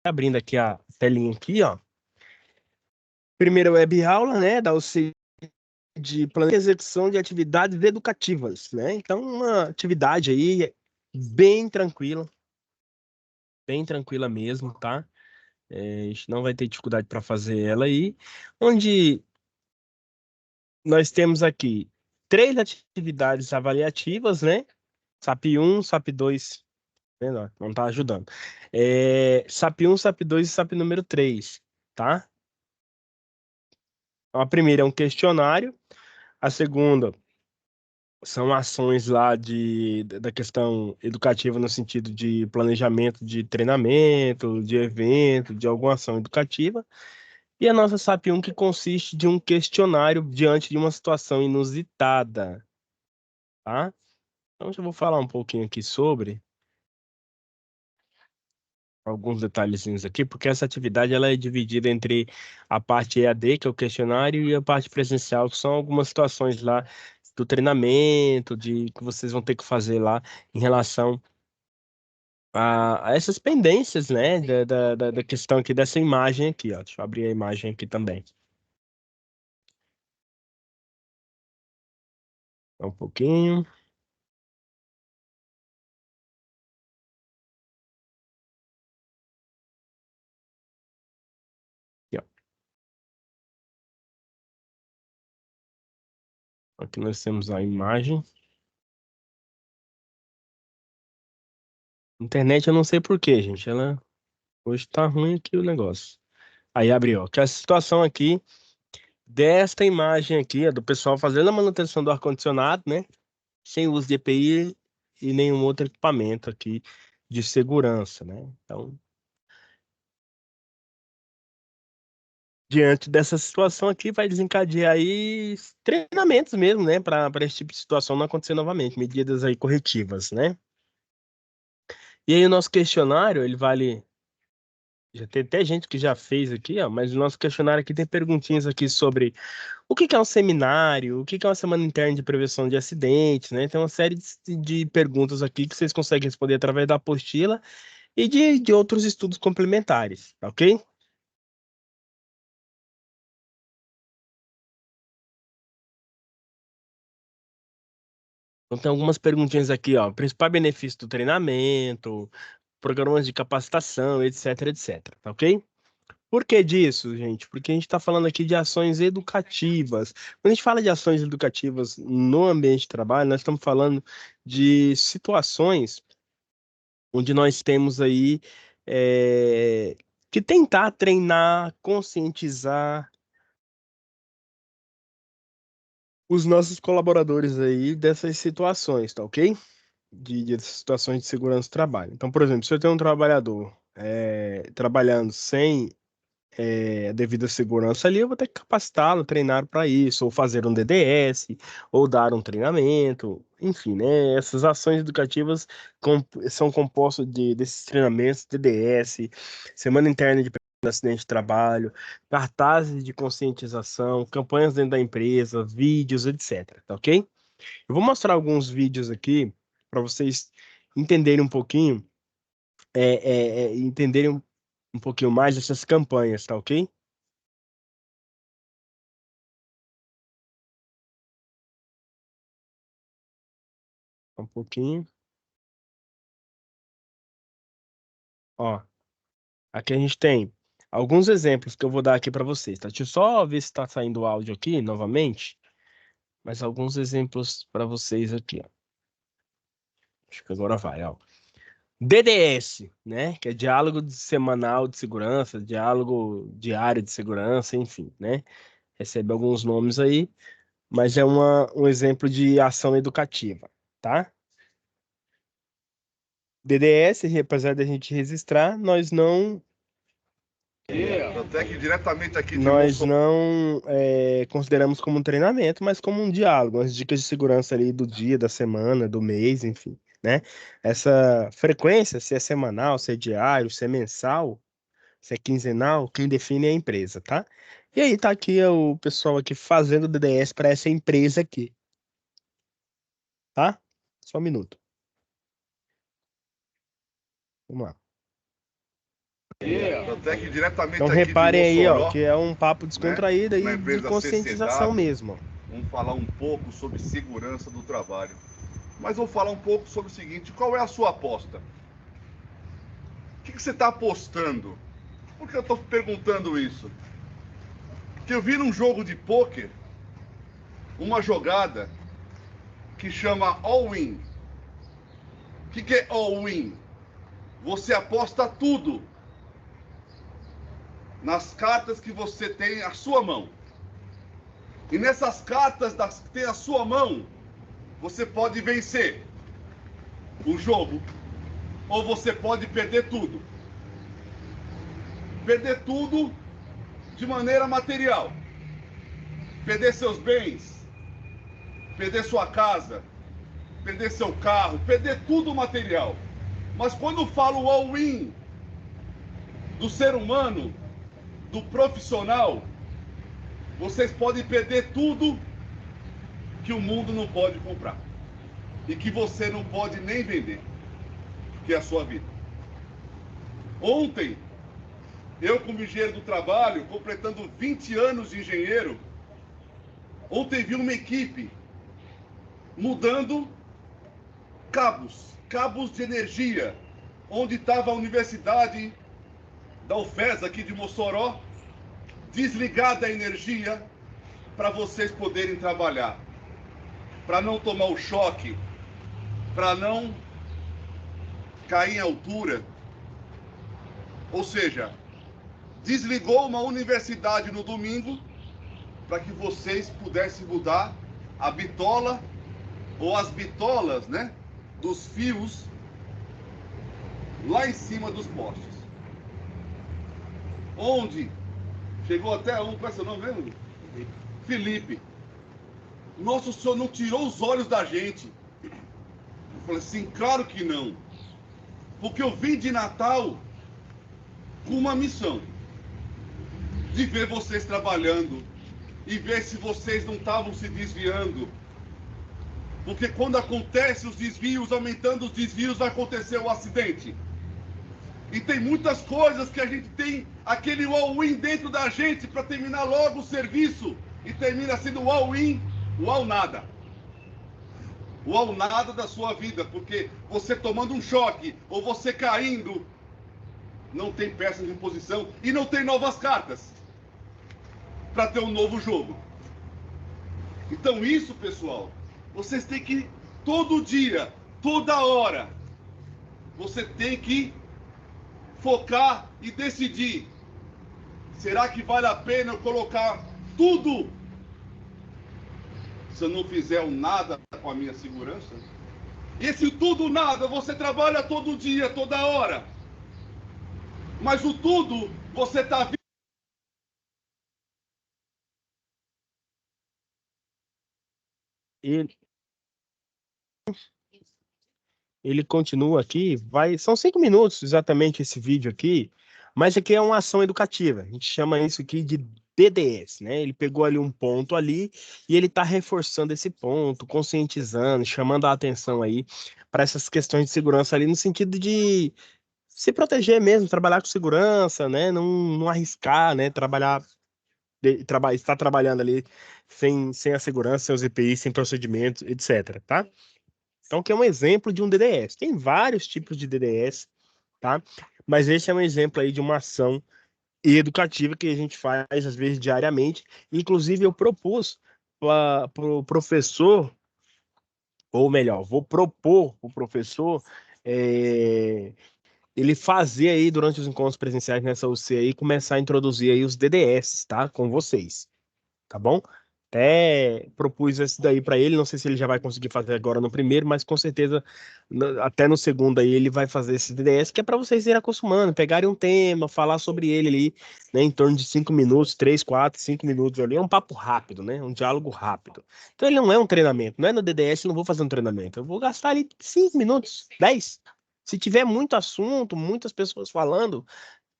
Abrindo aqui a telinha aqui, ó. Primeira web aula, né, da auxílio de plano de execução de atividades educativas, né? Então, uma atividade aí bem tranquila mesmo, tá? A gente não vai ter dificuldade para fazer ela aí, onde nós temos aqui três atividades avaliativas, né? SAP 1, SAP 2, menor, não tá ajudando. SAP 1, SAP 2 e SAP número 3, tá? A primeira é um questionário, a segunda são ações lá da questão educativa no sentido de planejamento de treinamento, de evento, de alguma ação educativa. E a nossa SAP 1 que consiste de um questionário diante de uma situação inusitada, tá? Então, já vou falar um pouquinho aqui sobre alguns detalhezinhos aqui, porque essa atividade ela é dividida entre a parte EAD, que é o questionário, e a parte presencial, que são algumas situações lá do treinamento, de que vocês vão ter que fazer lá em relação a essas pendências, né, da questão aqui dessa imagem aqui, ó. Deixa eu abrir a imagem aqui também. Só um pouquinho. Aqui, ó. Aqui nós temos a imagem. Internet, eu não sei por quê, gente. Ela hoje tá ruim aqui o negócio. Aí abriu, ó. Que é a situação aqui desta imagem aqui, ó, do pessoal fazendo a manutenção do ar-condicionado, né? Sem uso de EPI e nenhum outro equipamento aqui de segurança, né? Então, diante dessa situação aqui, vai desencadear aí treinamentos mesmo, né? Para esse tipo de situação não acontecer novamente, medidas aí corretivas, né? E aí o nosso questionário, ele vale. Já tem até gente que já fez aqui, ó, mas o nosso questionário aqui tem perguntinhas aqui sobre o que que é um seminário, o que que é uma semana interna de prevenção de acidentes, né? Tem uma série de perguntas aqui que vocês conseguem responder através da apostila e de outros estudos complementares, tá ok? Então tem algumas perguntinhas aqui, ó. Principal benefício do treinamento, programas de capacitação, etc, etc, tá ok? Por que disso, gente? Porque a gente está falando aqui de ações educativas. Quando a gente fala de ações educativas no ambiente de trabalho, nós estamos falando de situações onde nós temos aí é, que tentar treinar, conscientizar os nossos colaboradores aí dessas situações, tá ok? De situações de segurança do trabalho. Então, por exemplo, se eu tenho um trabalhador trabalhando sem a devida segurança ali, eu vou ter que capacitá-lo, treinar para isso, ou fazer um DDS, ou dar um treinamento, enfim, né? Essas ações educativas são compostas desses treinamentos, DDS, Semana Interna de Prevenção de Acidente de Trabalho, cartazes de conscientização, campanhas dentro da empresa, vídeos, etc. Tá ok? Eu vou mostrar alguns vídeos aqui para vocês entenderem um pouquinho, entenderem um pouquinho mais dessas campanhas, tá ok? Um pouquinho. Ó, aqui a gente tem alguns exemplos que eu vou dar aqui para vocês, tá? Deixa eu só ver se está saindo o áudio aqui novamente, mas alguns exemplos para vocês aqui, ó. Acho que agora vai, ó. DDS, né? Que é semanal de segurança, diálogo diário de segurança, enfim, né? Recebe alguns nomes aí, mas é um exemplo de ação educativa, tá? DDS, apesar da gente registrar, Até que diretamente aqui de nós Mossoró. não consideramos como um treinamento, mas como um diálogo, as dicas de segurança ali do dia, da semana, do mês, enfim, né? Essa frequência, se é semanal, se é diário, se é mensal, se é quinzenal, quem define é a empresa, tá? E aí tá aqui o pessoal aqui fazendo DDS para essa empresa aqui, tá? Só um minuto. Vamos lá. Tanto é que diretamente Então aqui de reparem aí, ó, Mossoró, que é um papo descontraído na aí de empresa conscientização CCW, mesmo, ó. vamos falar um pouco sobre segurança do trabalho. Mas vou falar um pouco sobre o seguinte: qual é a sua aposta? O que você está apostando? Por que eu estou perguntando isso? Porque eu vi num jogo de pôquer uma jogada que chama all-in. O que é all-in? Você aposta tudo nas cartas que você tem à sua mão. E nessas cartas que tem à sua mão, você pode vencer o jogo ou você pode perder tudo. Perder tudo de maneira material. Perder seus bens, perder sua casa, perder seu carro, perder tudo material. Mas quando eu falo all-in do ser humano, do profissional, vocês podem perder tudo que o mundo não pode comprar e que você não pode nem vender, que é a sua vida. Ontem, eu como engenheiro do trabalho, completando 20 anos de engenheiro, ontem vi uma equipe mudando cabos de energia, onde estava a Universidade da UFES aqui de Mossoró, desligada a energia para vocês poderem trabalhar, para não tomar o choque, para não cair em altura. Ou seja, desligou uma universidade no domingo para que vocês pudessem mudar a bitola ou as bitolas, né, dos fios lá em cima dos postes. Onde chegou até um, qual é seu nome mesmo? Felipe. Nosso Senhor não tirou os olhos da gente. Eu falei assim, claro que não. Porque eu vim de Natal com uma missão de ver vocês trabalhando e ver se vocês não estavam se desviando. Porque quando acontece os desvios, aumentando os desvios, vai acontecer o acidente. E tem muitas coisas que a gente tem aquele all-in dentro da gente para terminar logo o serviço. E termina sendo o all-in, o all-nada. O all-nada da sua vida. Porque você tomando um choque ou você caindo, não tem peças de reposição e não tem novas cartas para ter um novo jogo. Então isso, pessoal, vocês têm que todo dia, toda hora, você tem que focar e decidir. Será que vale a pena eu colocar tudo se eu não fizer o nada com a minha segurança? E esse tudo nada, você trabalha todo dia, toda hora. Mas o tudo, você está Ele, ele continua aqui, são 5 minutos exatamente esse vídeo aqui, mas aqui é uma ação educativa. A gente chama isso aqui de DDS, né? Ele pegou ali um ponto ali e ele está reforçando esse ponto, conscientizando, chamando a atenção aí para essas questões de segurança ali no sentido de se proteger mesmo, trabalhar com segurança, né? Não arriscar, né? Estar trabalhando ali sem a segurança, sem os EPIs, sem procedimentos, etc, tá? Então, que é um exemplo de um DDS. Tem vários tipos de DDS, tá? Mas esse é um exemplo aí de uma ação educativa que a gente faz, às vezes, diariamente. Inclusive, eu propus para o professor, ou melhor, vou propor o professor ele fazer aí, durante os encontros presenciais nessa UC aí, começar a introduzir aí os DDS, tá? Com vocês, tá bom? Até propus esse daí para ele, não sei se ele já vai conseguir fazer agora no primeiro, mas com certeza até no segundo aí ele vai fazer esse DDS, que é para vocês irem acostumando, pegarem um tema, falar sobre ele ali, né, em torno de 5 minutos, 3, 4, 5 minutos ali, é um papo rápido, né, um diálogo rápido. Então ele não é um treinamento, não é no DDS, eu não vou fazer um treinamento, eu vou gastar ali 5 minutos, 10. Se tiver muito assunto, muitas pessoas falando,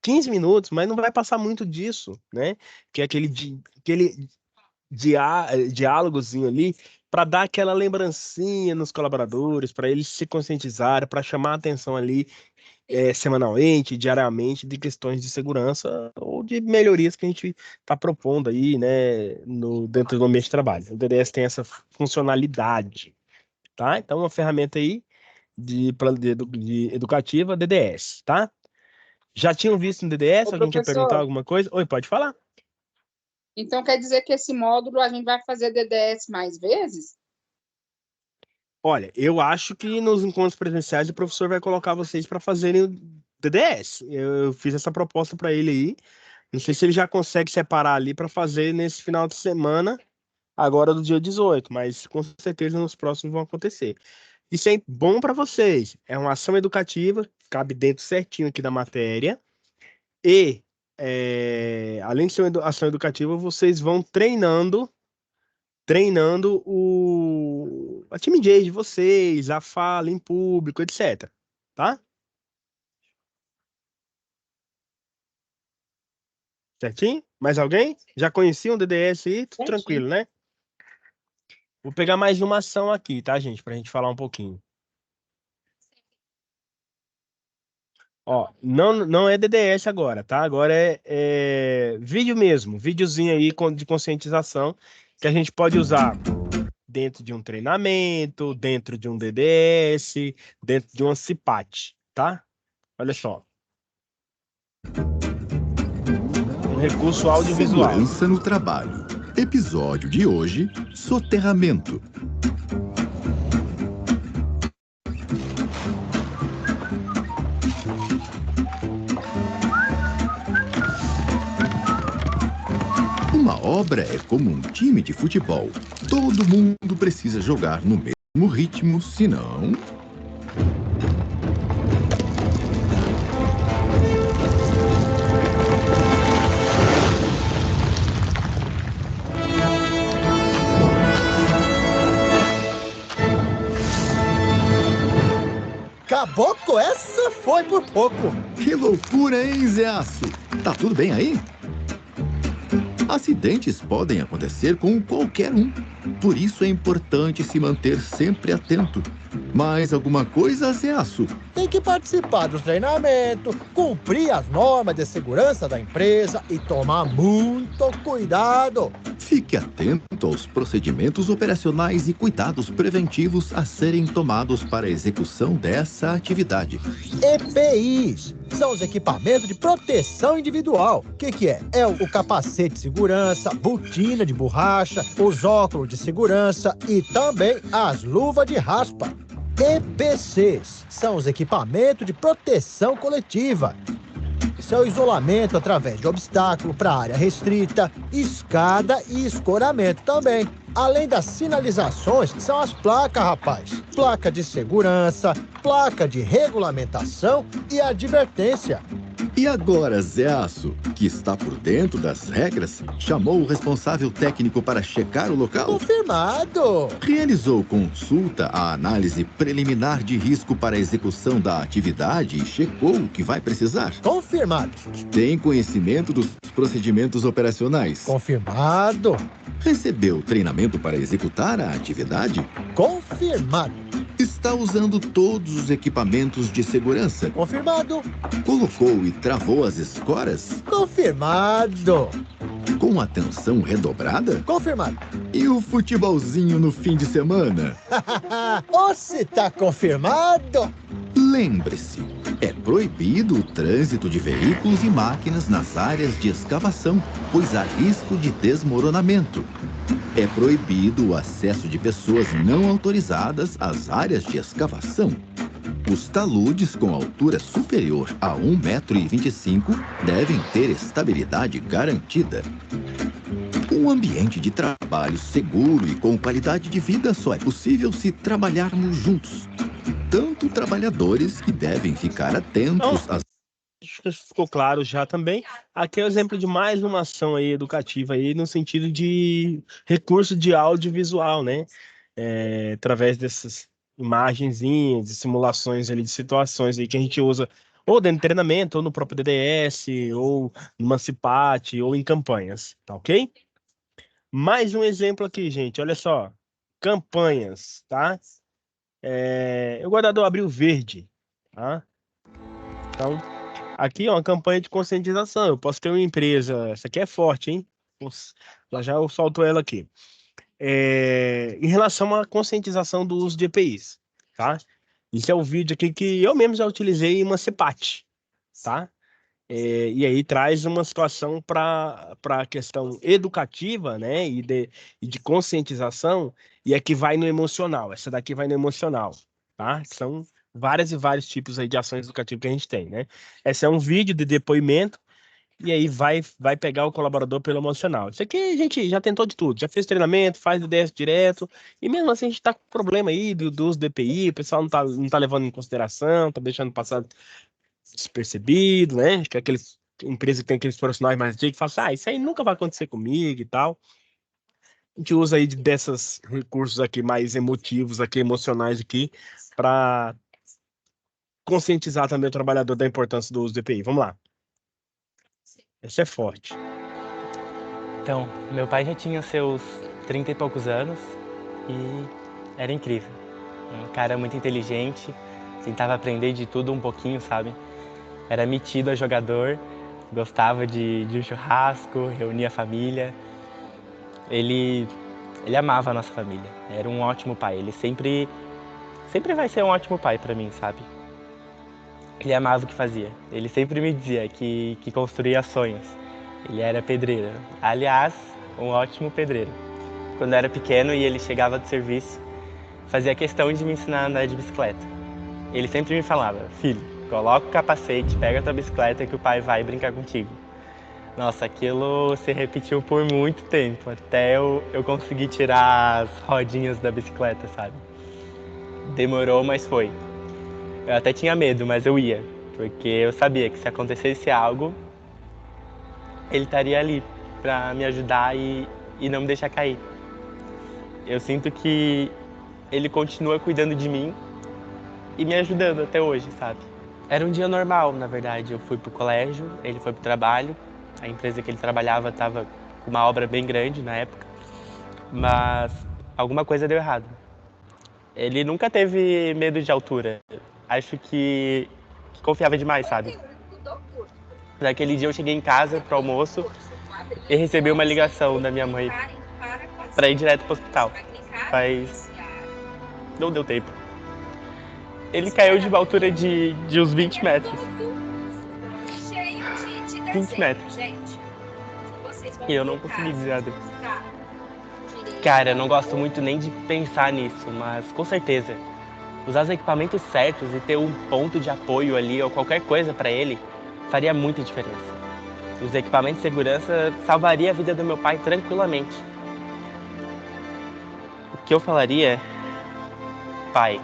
15 minutos, mas não vai passar muito disso, né? Que é aquele diálogozinho ali para dar aquela lembrancinha nos colaboradores, para eles se conscientizarem, para chamar a atenção ali semanalmente, diariamente, de questões de segurança ou de melhorias que a gente está propondo aí, né, dentro do ambiente de trabalho. O DDS tem essa funcionalidade, tá? Então, uma ferramenta aí de educativa, DDS, tá? Já tinham visto no DDS? Ô, Alguém quer perguntar professor, alguma coisa? Oi, pode falar. então quer dizer que esse módulo a gente vai fazer DDS mais vezes? Olha, eu acho que nos encontros presenciais o professor vai colocar vocês para fazerem o DDS. Eu fiz essa proposta para ele aí. Não sei se ele já consegue separar ali para fazer nesse final de semana, agora do dia 18, mas com certeza nos próximos vão acontecer. Isso é bom para vocês. É uma ação educativa, cabe dentro certinho aqui da matéria. E, além de ser uma ação educativa, vocês vão treinando a timidez de vocês, a fala em público, etc. Tá? Certinho? Mais alguém? Já conheciam o DDS aí? Tudo Certinho. tranquilo, né? Vou pegar mais uma ação aqui, tá, gente? Pra gente falar um pouquinho. Ó, não é DDS agora, tá? Agora é vídeo mesmo, videozinho aí de conscientização que a gente pode usar dentro de um treinamento, dentro de um DDS, dentro de um CIPAT, tá? Olha só. Um recurso audiovisual. Segurança no trabalho. Episódio de hoje: soterramento. Uma obra é como um time de futebol. Todo mundo precisa jogar no mesmo ritmo, senão... Caboclo, essa foi por pouco. Que loucura, hein, Zeaço? Tá tudo bem aí? Acidentes podem acontecer com qualquer um. Por isso é importante se manter sempre atento. Mais alguma coisa, Zeaço? Tem que participar do treinamento, cumprir as normas de segurança da empresa e tomar muito cuidado. Fique atento aos procedimentos operacionais e cuidados preventivos a serem tomados para a execução dessa atividade. EPIs são os equipamentos de proteção individual. O que é? É o capacete de segurança, botina de borracha, os óculos de segurança e também as luvas de raspa. EPCs são os equipamentos de proteção coletiva. Isso é o isolamento através de obstáculo para área restrita, escada e escoramento também. Além das sinalizações, são as placas, rapaz. Placa de segurança, placa de regulamentação e advertência. E agora, Zeaço, que está por dentro das regras, chamou o responsável técnico para checar o local? Confirmado! Realizou consulta à análise preliminar de risco para a execução da atividade e checou o que vai precisar? Confirmado! Tem conhecimento dos procedimentos operacionais? Confirmado! Recebeu treinamento para executar a atividade? Confirmado! Está usando todos os equipamentos de segurança? Confirmado! Colocou e travou as escoras? Confirmado! Com atenção redobrada? Confirmado! E o futebolzinho no fim de semana? Ou se tá confirmado? Lembre-se, é proibido o trânsito de veículos e máquinas nas áreas de escavação, pois há risco de desmoronamento. É proibido o acesso de pessoas não autorizadas às áreas de escavação. Os taludes com altura superior a 1,25 m devem ter estabilidade garantida. Um ambiente de trabalho seguro e com qualidade de vida só é possível se trabalharmos juntos. Tanto trabalhadores que devem ficar atentos às... Acho que ficou claro já também. Aqui é o exemplo de mais uma ação aí educativa aí no sentido de recurso de audiovisual, né? Através dessas imagenzinhas, de simulações ali de situações aí que a gente usa ou dentro de treinamento, ou no próprio DDS, ou no Mancipat, ou em campanhas, tá ok? Mais um exemplo aqui, gente, olha só. Campanhas, tá? O guardador abriu verde, tá? Então, aqui é uma campanha de conscientização. Eu posso ter uma empresa, essa aqui é forte, hein? Já eu solto ela aqui. Em relação à conscientização do uso de EPIs, tá? Isso é um vídeo aqui que eu mesmo já utilizei em uma CPAT, tá? E aí traz uma situação para a questão educativa, né? E de conscientização, e é que vai no emocional. Essa daqui vai no emocional, tá? São vários e vários tipos aí de ações educativas que a gente tem, né? Esse é um vídeo de depoimento, e aí vai pegar o colaborador pelo emocional. Isso aqui a gente já tentou de tudo, já fez treinamento, faz DDS direto, e mesmo assim a gente está com problema aí do uso do EPI, o pessoal não tá levando em consideração, tá deixando passar despercebido, né? Que é aqueles empresa que tem aqueles profissionais mais antigos que falam assim, isso aí nunca vai acontecer comigo e tal. A gente usa aí desses recursos aqui mais emotivos, aqui emocionais aqui, para conscientizar também o trabalhador da importância do uso do EPI. Vamos lá. Esse é forte. Então, meu pai já tinha seus 30 e poucos anos e era incrível. Um cara muito inteligente, tentava aprender de tudo um pouquinho, sabe? Era metido a jogador, gostava de um churrasco, reunia a família. Ele amava a nossa família, era um ótimo pai. Ele sempre vai ser um ótimo pai pra mim, sabe? Ele amava o que fazia. Ele sempre me dizia que construía sonhos. Ele era pedreiro. Aliás, um ótimo pedreiro. Quando eu era pequeno e ele chegava do serviço, fazia questão de me ensinar a andar de bicicleta. Ele sempre me falava, filho, coloca o capacete, pega a tua bicicleta que o pai vai brincar contigo. Nossa, aquilo se repetiu por muito tempo, até eu conseguir tirar as rodinhas da bicicleta, sabe? Demorou, mas foi. Eu até tinha medo, mas eu ia, porque eu sabia que se acontecesse algo, ele estaria ali para me ajudar e não me deixar cair. Eu sinto que ele continua cuidando de mim e me ajudando até hoje, sabe? Era um dia normal, na verdade. Eu fui pro colégio, ele foi pro trabalho. A empresa que ele trabalhava estava com uma obra bem grande na época, mas alguma coisa deu errado. Ele nunca teve medo de altura. Acho que confiava demais, sabe? Naquele dia eu cheguei em casa pro almoço e recebi uma ligação da minha mãe para ir direto pro hospital. Mas não deu tempo. Ele caiu de uma altura de uns 20 metros. 20 metros. E eu não consegui dizer adeus. Cara, eu não gosto muito nem de pensar nisso, mas com certeza, usar os equipamentos certos e ter um ponto de apoio ali ou qualquer coisa para ele faria muita diferença. Os equipamentos de segurança salvaria a vida do meu pai tranquilamente. O que eu falaria é, pai,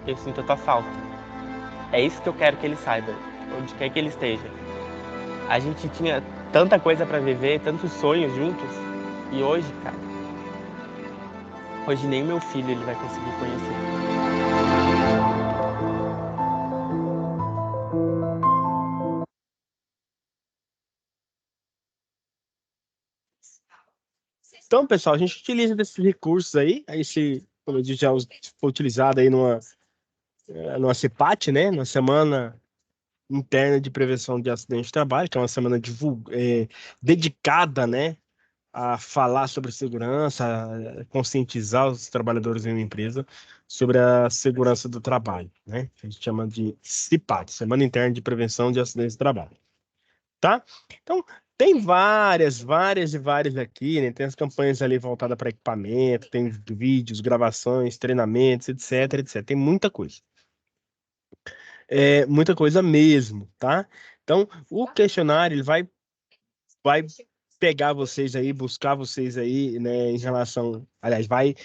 eu sinto a tua falta. É isso que eu quero que ele saiba, onde quer que ele esteja. A gente tinha tanta coisa para viver, tantos sonhos juntos, e hoje, cara, hoje nem meu filho ele vai conseguir conhecer. Então, pessoal, a gente utiliza desses recursos aí como eu disse, já foi utilizado aí numa CPAT, né? Na Semana Interna de Prevenção de Acidentes de Trabalho, que é uma semana dedicada, né, a falar sobre segurança, a conscientizar os trabalhadores em uma empresa sobre a segurança do trabalho, né? A gente chama de CIPAT, Semana Interna de Prevenção de Acidentes de Trabalho. Tá? Então, tem várias e várias aqui, né? Tem as campanhas ali voltadas para equipamento, tem vídeos, gravações, treinamentos, etc. Tem muita coisa. Muita coisa mesmo, tá? Então, o questionário ele vai pegar vocês aí, buscar vocês aí, né, em relação, aliás, vai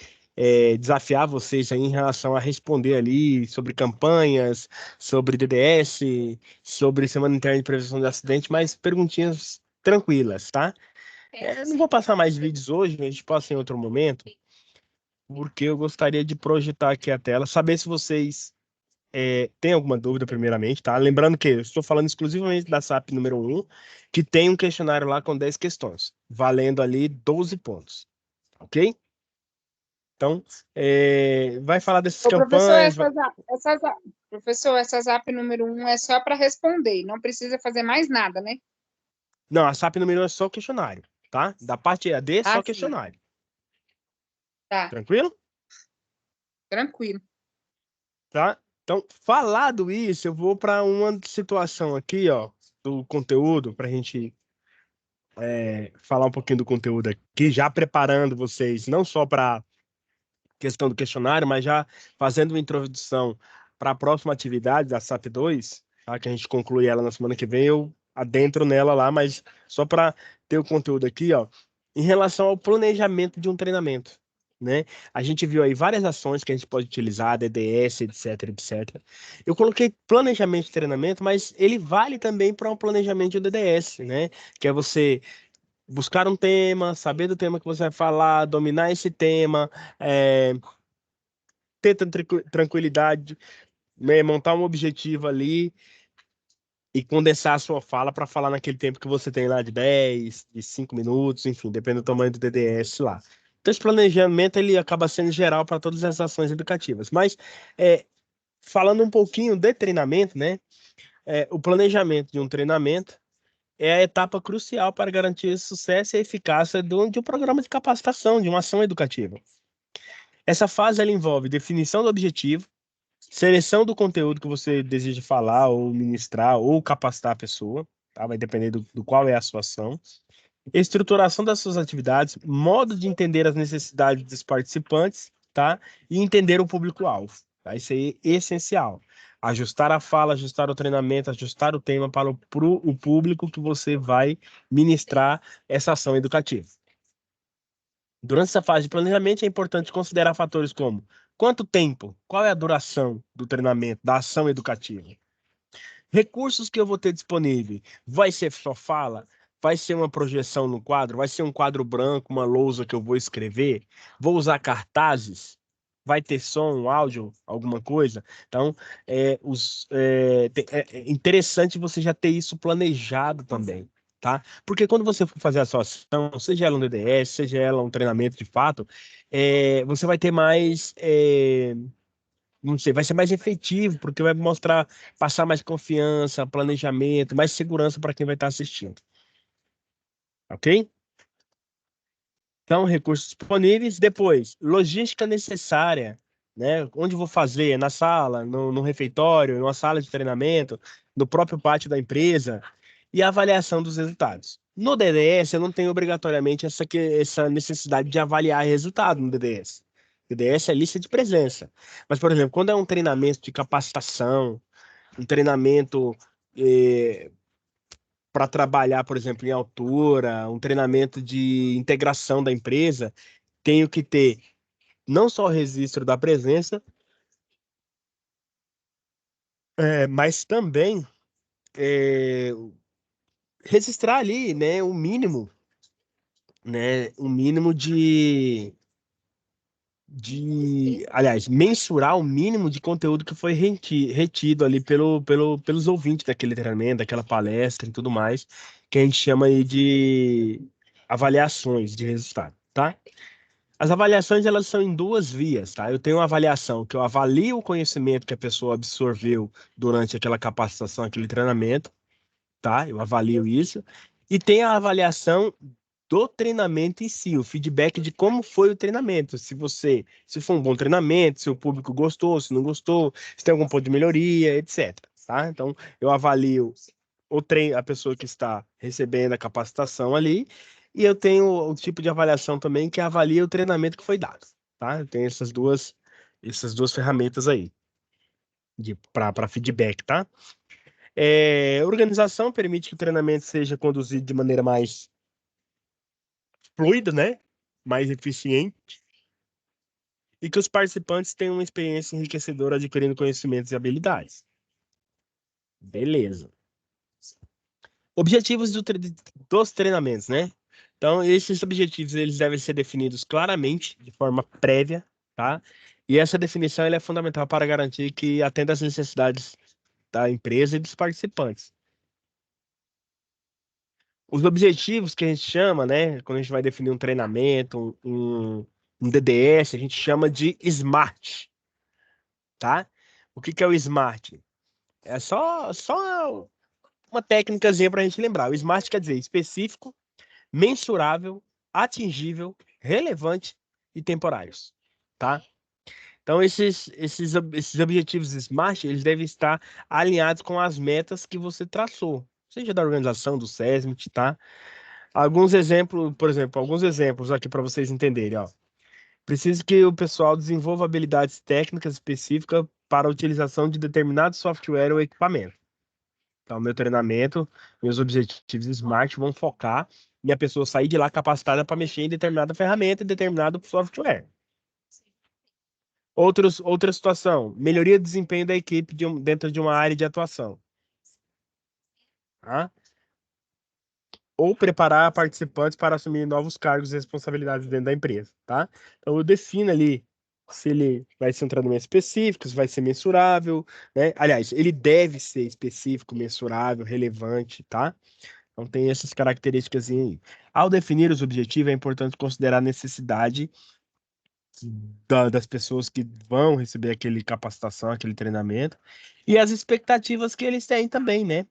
desafiar vocês aí em relação a responder ali sobre campanhas, sobre DDS, sobre Semana Interna de Prevenção de Acidente, mas perguntinhas tranquilas, tá? Não vou passar mais vídeos hoje, a gente passa em outro momento, porque eu gostaria de projetar aqui a tela, saber se vocês têm alguma dúvida primeiramente, tá? Lembrando que eu estou falando exclusivamente da SAP número 1, que tem um questionário lá com 10 questões, valendo ali 12 pontos, ok? Então, vai falar dessas Ô, professor, campanhas. professor, essa ZAP número 1 é só para responder, não precisa fazer mais nada, né? Não, a SAP número 1 é só questionário, tá? Da parte EAD, Ah, só sim. questionário. Tá, Tranquilo? tranquilo. Tá? Então, falado isso, eu vou para uma situação aqui, ó, do conteúdo, para a gente falar um pouquinho do conteúdo aqui, já preparando vocês, não só para questão do questionário, mas já fazendo uma introdução para a próxima atividade da SAP 2, tá? Que a gente conclui ela na semana que vem, eu adentro nela lá, mas só para ter o conteúdo aqui, ó, em relação ao planejamento de um treinamento. Né? A gente viu aí várias ações que a gente pode utilizar, DDS, etc, etc. Eu coloquei planejamento de treinamento, mas ele vale também para um planejamento de DDS, né? Que é você buscar um tema, saber do tema que você vai falar, dominar esse tema, é, ter tranquilidade, né, montar um objetivo ali e condensar a sua fala para falar naquele tempo que você tem lá de 10, de 5 minutos, enfim, depende do tamanho do DDS lá. Então, esse planejamento ele acaba sendo geral para todas as ações educativas. Mas, falando um pouquinho de treinamento, né, o planejamento de um treinamento é a etapa crucial para garantir o sucesso e a eficácia de um programa de capacitação, de uma ação educativa. Essa fase ela envolve definição do objetivo, seleção do conteúdo que você deseja falar ou ministrar ou capacitar a pessoa, tá? Vai depender do qual é a sua ação. Estruturação das suas atividades, modo de entender as necessidades dos participantes, tá? E entender o público-alvo, tá? Isso aí é essencial. Ajustar a fala, ajustar o treinamento, ajustar o tema para o público que você vai ministrar essa ação educativa. Durante essa fase de planejamento, é importante considerar fatores como quanto tempo, qual é a duração do treinamento, da ação educativa, recursos que eu vou ter disponível, vai ser só fala, vai ser uma projeção no quadro, vai ser um quadro branco, uma lousa que eu vou escrever, vou usar cartazes, vai ter som, áudio, alguma coisa. Então, é interessante você já ter isso planejado também. Tá? Porque quando você for fazer a sua ação, seja ela um DDS, seja ela um treinamento de fato, você vai ter mais, não sei, vai ser mais efetivo, porque vai mostrar, passar mais confiança, planejamento, mais segurança para quem vai estar assistindo. Ok? Então, recursos disponíveis. Depois, logística necessária, né? Onde vou fazer? Na sala, no refeitório, numa sala de treinamento, no próprio pátio da empresa. E a avaliação dos resultados. No DDS, eu não tenho obrigatoriamente essa necessidade de avaliar resultado no DDS. DDS é lista de presença. Mas, por exemplo, quando é um treinamento de capacitação, um treinamento para trabalhar, por exemplo, em altura, um treinamento de integração da empresa, tenho que ter não só o registro da presença, mas também é, registrar ali, né, o mínimo aliás, mensurar o mínimo de conteúdo que foi retido ali pelos ouvintes daquele treinamento, daquela palestra e tudo mais, que a gente chama aí de avaliações de resultado, tá? As avaliações, elas são em duas vias, tá? Eu tenho uma avaliação que eu avalio o conhecimento que a pessoa absorveu durante aquela capacitação, aquele treinamento, tá? Eu avalio isso. E tem a avaliação do treinamento em si, o feedback de como foi o treinamento, se foi um bom treinamento, se o público gostou, se não gostou, se tem algum ponto de melhoria, etc, tá? Então, eu avalio a pessoa que está recebendo a capacitação ali, e eu tenho o tipo de avaliação também que avalia o treinamento que foi dado, tá? Eu tenho essas duas ferramentas aí para feedback, tá? Organização permite que o treinamento seja conduzido de maneira mais fluida, né? Mais eficiente, e que os participantes tenham uma experiência enriquecedora adquirindo conhecimentos e habilidades. Beleza. Objetivos dos treinamentos, né? Então, esses objetivos eles devem ser definidos claramente, de forma prévia, tá? E essa definição ela é fundamental para garantir que atenda às necessidades da empresa e dos participantes. Os objetivos que a gente chama, né, quando a gente vai definir um treinamento, um um DDS, a gente chama de SMART, tá? O que que é o SMART? É só uma técnicazinha para a gente lembrar. O SMART quer dizer específico, mensurável, atingível, relevante e temporários, tá? Então, esses objetivos SMART, eles devem estar alinhados com as metas que você traçou, seja da organização, do SESMIT, tá? Alguns exemplos, por exemplo, alguns exemplos aqui para vocês entenderem, ó. Preciso que o pessoal desenvolva habilidades técnicas específicas para a utilização de determinado software ou equipamento. Então, meu treinamento, meus objetivos SMART vão focar em a pessoa sair de lá capacitada para mexer em determinada ferramenta, em determinado software. Outra situação, melhoria do desempenho da equipe dentro de uma área de atuação. Tá? Ou preparar participantes para assumir novos cargos e responsabilidades dentro da empresa. Tá? Então, eu defino ali se ele vai ser um treinamento específico, se vai ser mensurável, né? Aliás, ele deve ser específico, mensurável, relevante, tá? Então, tem essas características aí. Ao definir os objetivos, é importante considerar a necessidade das pessoas que vão receber aquele capacitação, aquele treinamento, e as expectativas que eles têm também, né?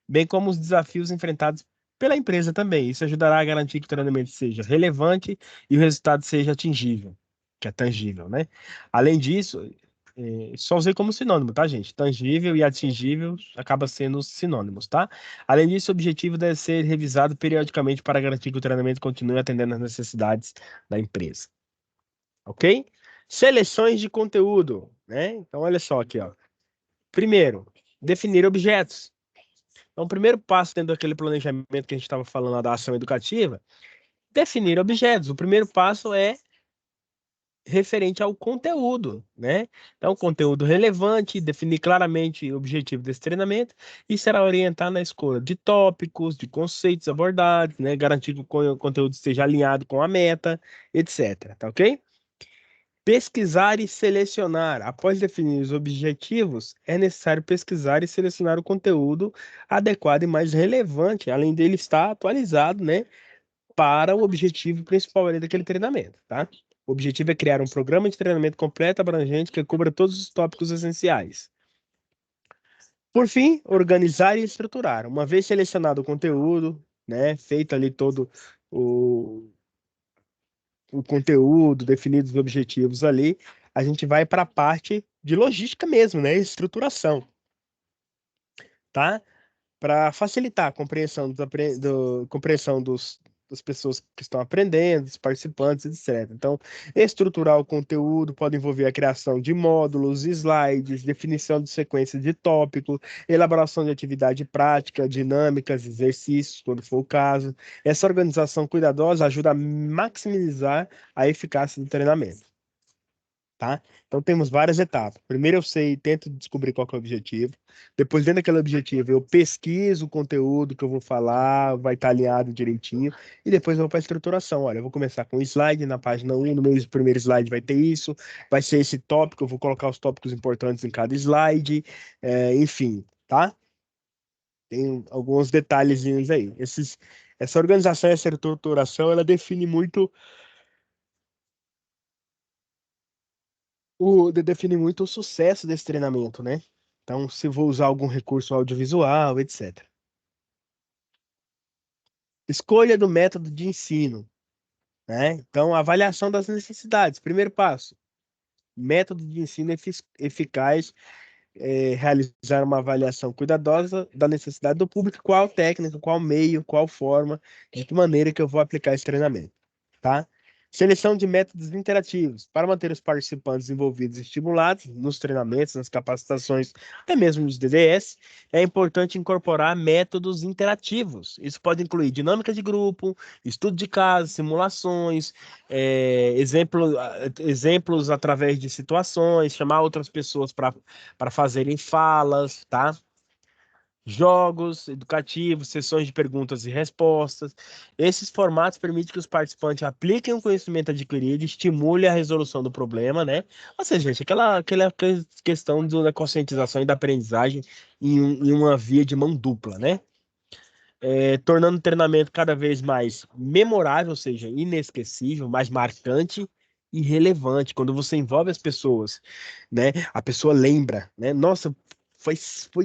Bem como os desafios enfrentados pela empresa também. Isso ajudará a garantir que o treinamento seja relevante e o resultado seja atingível, que é tangível, né? Além disso, só usei como sinônimo, tá, gente? Tangível e atingível acaba sendo sinônimos, tá? Além disso, o objetivo deve ser revisado periodicamente para garantir que o treinamento continue atendendo às necessidades da empresa. Ok? Seleções de conteúdo, né? Então, olha só aqui, ó. Primeiro, definir objetos. Então, o primeiro passo dentro daquele planejamento que a gente estava falando lá da ação educativa, definir objetos. O primeiro passo é referente ao conteúdo, né? Então, conteúdo relevante, definir claramente o objetivo desse treinamento e será orientar na escolha de tópicos, de conceitos abordados, né? Garantir que o conteúdo esteja alinhado com a meta, etc. Tá ok? Pesquisar e selecionar. Após definir os objetivos, é necessário pesquisar e selecionar o conteúdo adequado e mais relevante, além dele estar atualizado, né, para o objetivo principal ali daquele treinamento, tá? O objetivo é criar um programa de treinamento completo, abrangente, que cubra todos os tópicos essenciais. Por fim, organizar e estruturar. Uma vez selecionado o conteúdo, né, feito ali todo o conteúdo, definidos os objetivos ali, a gente vai para a parte de logística mesmo, né? Estruturação, tá? Para facilitar a compreensão, compreensão das pessoas que estão aprendendo, dos participantes, etc. Então, estruturar o conteúdo pode envolver a criação de módulos, slides, definição de sequência de tópico, elaboração de atividade prática, dinâmicas, exercícios, quando for o caso. Essa organização cuidadosa ajuda a maximizar a eficácia do treinamento. Tá? Então temos várias etapas. Primeiro eu tento descobrir qual que é o objetivo. Depois, dentro daquele objetivo, eu pesquiso o conteúdo que eu vou falar, vai estar alinhado direitinho. E depois eu vou para a estruturação. Olha, eu vou começar com um slide na página 1, no meu primeiro slide vai ter isso, vai ser esse tópico, eu vou colocar os tópicos importantes em cada slide, enfim, tá? Tem alguns detalhezinhos aí. Essa organização e essa estruturação, ela define muito define muito o sucesso desse treinamento, né? Então, se vou usar algum recurso audiovisual, etc. Escolha do método de ensino, né? Então, avaliação das necessidades. Primeiro passo, método de ensino eficaz, realizar uma avaliação cuidadosa da necessidade do público, qual técnica, qual meio, qual forma, de que maneira que eu vou aplicar esse treinamento, tá? Seleção de métodos interativos para manter os participantes envolvidos e estimulados nos treinamentos, nas capacitações, até mesmo nos DDS. É importante incorporar métodos interativos. Isso pode incluir dinâmica de grupo, estudo de caso, simulações, exemplos através de situações, chamar outras pessoas para fazerem falas, tá? Jogos educativos, sessões de perguntas e respostas. Esses formatos permitem que os participantes apliquem o conhecimento adquirido, estimule a resolução do problema, né? Ou seja, gente, aquela questão da conscientização e da aprendizagem em uma via de mão dupla, né? Tornando o treinamento cada vez mais memorável, ou seja, inesquecível, mais marcante irrelevante. Quando você envolve as pessoas, né? A pessoa lembra, né? Nossa, foi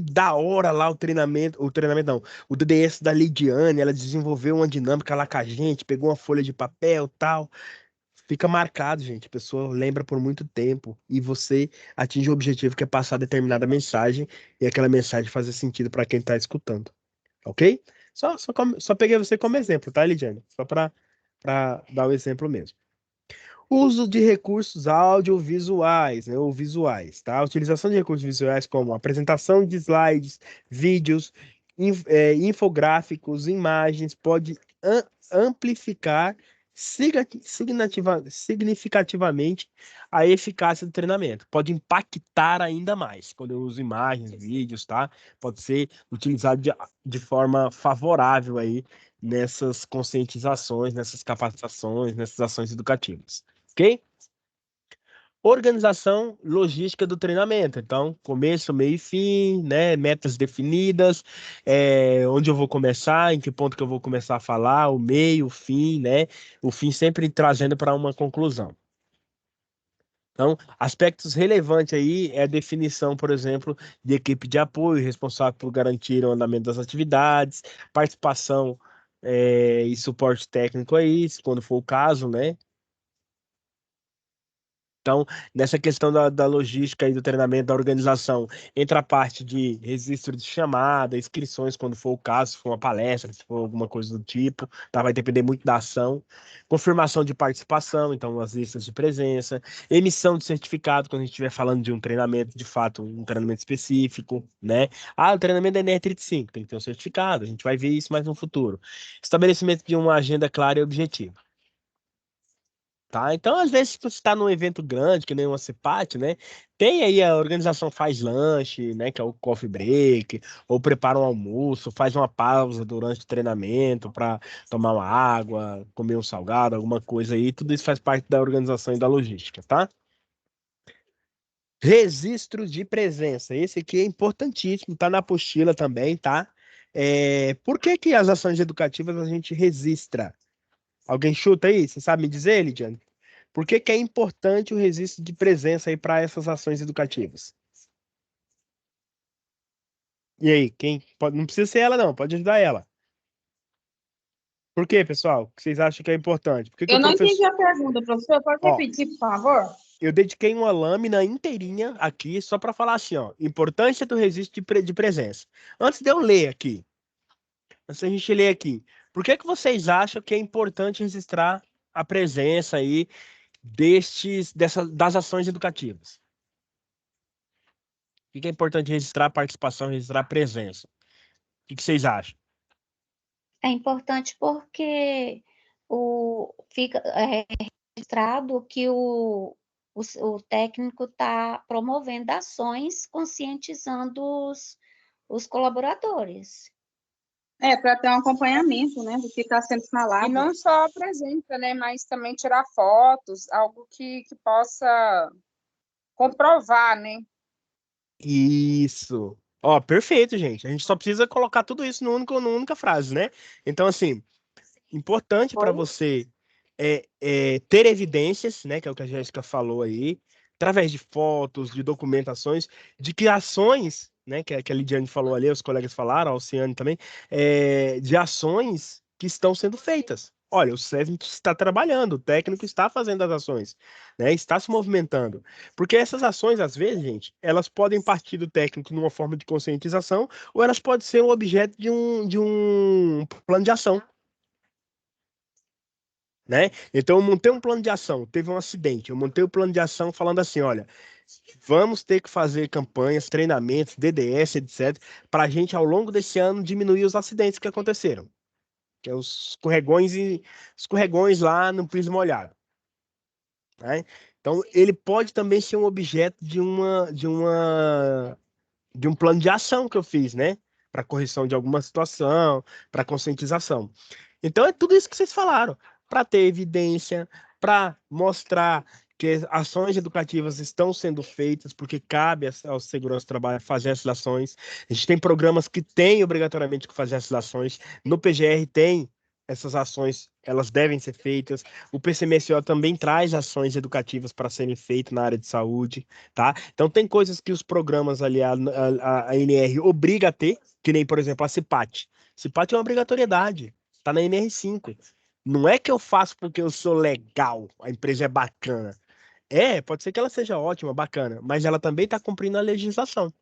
da hora lá o treinamento não, o DDS da Lidiane, ela desenvolveu uma dinâmica lá com a gente, pegou uma folha de papel, tal. Fica marcado, gente. A pessoa lembra por muito tempo e você atinge o objetivo que é passar determinada mensagem e aquela mensagem fazer sentido para quem está escutando, ok? Só peguei você como exemplo, tá, Lidiane? Só para dar o exemplo mesmo. Uso de recursos audiovisuais, né, ou visuais, tá? A utilização de recursos visuais como apresentação de slides, vídeos, infográficos, imagens, pode amplificar significativamente a eficácia do treinamento. Pode impactar ainda mais quando eu uso imagens, vídeos, tá? Pode ser utilizado de forma favorável aí nessas conscientizações, nessas capacitações, nessas ações educativas. Ok? Organização logística do treinamento. Então, começo, meio e fim, né? Metas definidas, onde eu vou começar, em que ponto que eu vou começar a falar, o meio, o fim, né? O fim sempre trazendo para uma conclusão. Então, aspectos relevantes aí é a definição, por exemplo, de equipe de apoio responsável por garantir o andamento das atividades, participação e suporte técnico aí, quando for o caso, né? Então, nessa questão da logística e do treinamento da organização, entra a parte de registro de chamada, inscrições, quando for o caso, se for uma palestra, se for alguma coisa do tipo, tá? Vai depender muito da ação. Confirmação de participação, então, as listas de presença. Emissão de certificado, quando a gente estiver falando de um treinamento, de fato, um treinamento específico, né? Ah, o treinamento é NR35, tem que ter um certificado, a gente vai ver isso mais no futuro. Estabelecimento de uma agenda clara e objetiva. Tá? Então, às vezes, se você está num evento grande, que nem uma CPAT, né? Tem aí a organização faz lanche, né? Que é o coffee break, ou prepara um almoço, faz uma pausa durante o treinamento para tomar uma água, comer um salgado, alguma coisa aí. Tudo isso faz parte da organização e da logística, tá? Registro de presença. Esse aqui é importantíssimo, tá na apostila também, tá? Por que que as ações educativas a gente registra? Alguém chuta aí? Você sabe me dizer, Lidiane? Por que que é importante o registro de presença aí para essas ações educativas? E aí, quem pode, não precisa ser ela não, pode ajudar ela. Por quê, pessoal? O que vocês acham que é importante? Por que que Eu o não entendi professor, a pergunta, professor. Pode ó, repetir, por favor? eu dediquei uma lâmina inteirinha aqui só para falar assim, ó, importância do registro de presença. Antes de eu ler aqui, antes da gente ler aqui, por que que vocês acham que é importante registrar a presença aí das ações educativas? Por que que é importante registrar a participação, registrar a presença? O que que vocês acham? É importante porque fica registrado que o técnico está promovendo ações conscientizando os colaboradores. Para ter um acompanhamento, né, do que está sendo falado. E não só apresenta, né, mas também tirar fotos, algo que possa comprovar, né? Isso. Ó, perfeito, gente. A gente só precisa colocar tudo isso numa única frase, né? Então, assim, importante para você ter evidências, né? Que é o que a Jéssica falou aí, através de fotos, de documentações, de que ações, né? Que a Lidiane falou ali, os colegas falaram, a Alciane também, de ações que estão sendo feitas. Olha, o SESM está trabalhando, o técnico está fazendo as ações, né? Está se movimentando. Porque essas ações, às vezes, gente, elas podem partir do técnico numa forma de conscientização, ou elas podem ser um objeto de um plano de ação. Né? Então, eu montei um plano de ação, teve um acidente, eu montei o plano de ação falando assim, olha, vamos ter que fazer campanhas, treinamentos, DDS, etc., para a gente, ao longo desse ano, diminuir os acidentes que aconteceram, que é os escorregões lá no piso molhado. Né? Então, ele pode também ser um objeto de um plano de ação que eu fiz, né? Para correção de alguma situação, para conscientização. Então é tudo isso que vocês falaram, para ter evidência, para mostrar que ações educativas estão sendo feitas, porque cabe ao segurança do trabalho fazer essas ações. A gente tem programas que têm obrigatoriamente que fazer essas ações. No PGR tem essas ações, elas devem ser feitas. O PCMSO também traz ações educativas para serem feitas na área de saúde, tá? Então, tem coisas que os programas ali, a ANR obriga a ter, que nem, por exemplo, a CIPAT. CIPAT é uma obrigatoriedade, tá na NR5. Não é que eu faço porque eu sou legal, a empresa é bacana. Pode ser que ela seja ótima, bacana, mas ela também está cumprindo a legislação.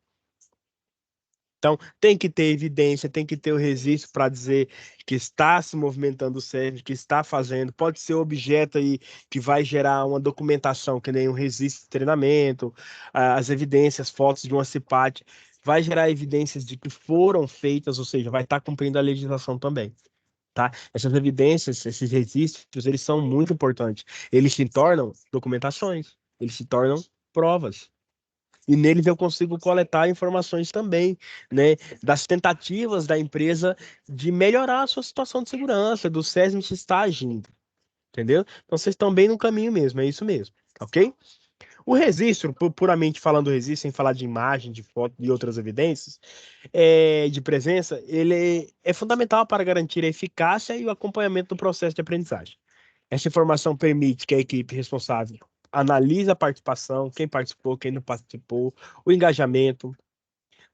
Então, tem que ter evidência, tem que ter o registro para dizer que está se movimentando o SESC, que está fazendo. Pode ser objeto aí que vai gerar uma documentação, que nem um registro de treinamento, as evidências, fotos de uma CIPAT, vai gerar evidências de que foram feitas, ou seja, vai estar cumprindo a legislação também. Tá? Essas evidências, esses registros, eles são muito importantes. Eles se tornam documentações, eles se tornam provas. E neles eu consigo coletar informações também, né, das tentativas da empresa de melhorar a sua situação de segurança, do SESMIT está agindo, entendeu? Então vocês estão bem no caminho mesmo, é isso mesmo, ok? O registro, puramente falando do registro, sem falar de imagem, de foto e outras evidências, de presença, ele é fundamental para garantir a eficácia e o acompanhamento do processo de aprendizagem. Essa informação permite que a equipe responsável analise a participação, quem participou, quem não participou, o engajamento,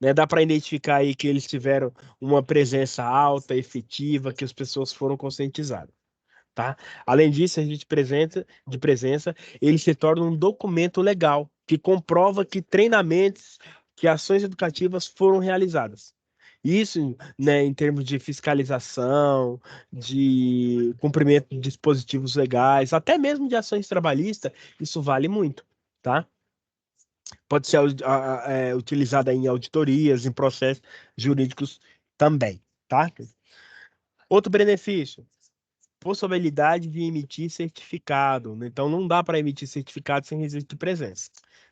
né? Dá para identificar aí que eles tiveram uma presença alta, efetiva, que as pessoas foram conscientizadas, tá? Além disso, a gente de presença, ele se torna um documento legal que comprova que treinamentos, que ações educativas foram realizadas. Isso, né, em termos de fiscalização, de cumprimento de dispositivos legais, até mesmo de ações trabalhistas, isso vale muito, tá? Pode ser utilizada em auditorias, em processos jurídicos também, tá? Outro benefício, possibilidade de emitir certificado, né? Então, não dá para emitir certificado sem registro de presença,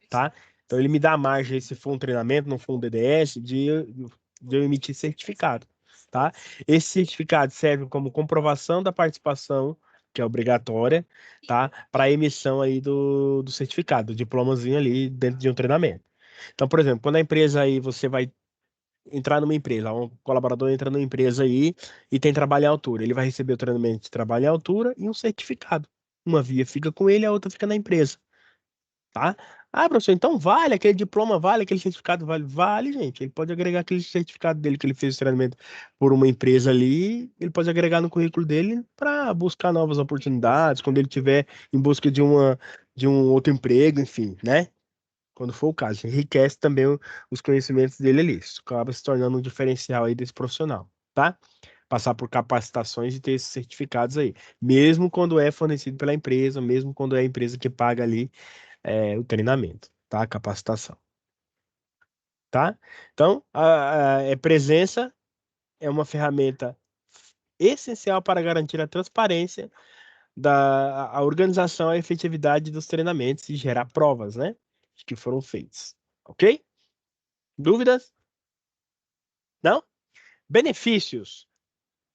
tá? Então, ele me dá margem, se for um treinamento, não for um DDS, de eu emitir certificado, tá? Esse certificado serve como comprovação da participação, que é obrigatória, tá? Para emissão aí do certificado, do diplomazinho ali dentro de um treinamento. Então, por exemplo, quando a empresa aí, você vai entrar numa empresa, um colaborador entra numa empresa aí e tem trabalho em altura, ele vai receber o treinamento de trabalho em altura e um certificado. Uma via fica com ele, a outra fica na empresa, tá? Ah, professor, então vale, aquele diploma vale, aquele certificado vale? Vale, gente. Ele pode agregar aquele certificado dele que ele fez o treinamento por uma empresa ali, ele pode agregar no currículo dele para buscar novas oportunidades, quando ele tiver em busca de um outro emprego, enfim, né? Quando for o caso, enriquece também os conhecimentos dele ali. Isso acaba se tornando um diferencial aí desse profissional, tá? Passar por capacitações e ter esses certificados aí. Mesmo quando é fornecido pela empresa, mesmo quando é a empresa que paga ali o treinamento, tá? A capacitação, tá? Então, a presença é uma ferramenta essencial para garantir a transparência a organização e a efetividade dos treinamentos e gerar provas, né? Que foram feitos, ok? Dúvidas? Não? Benefícios.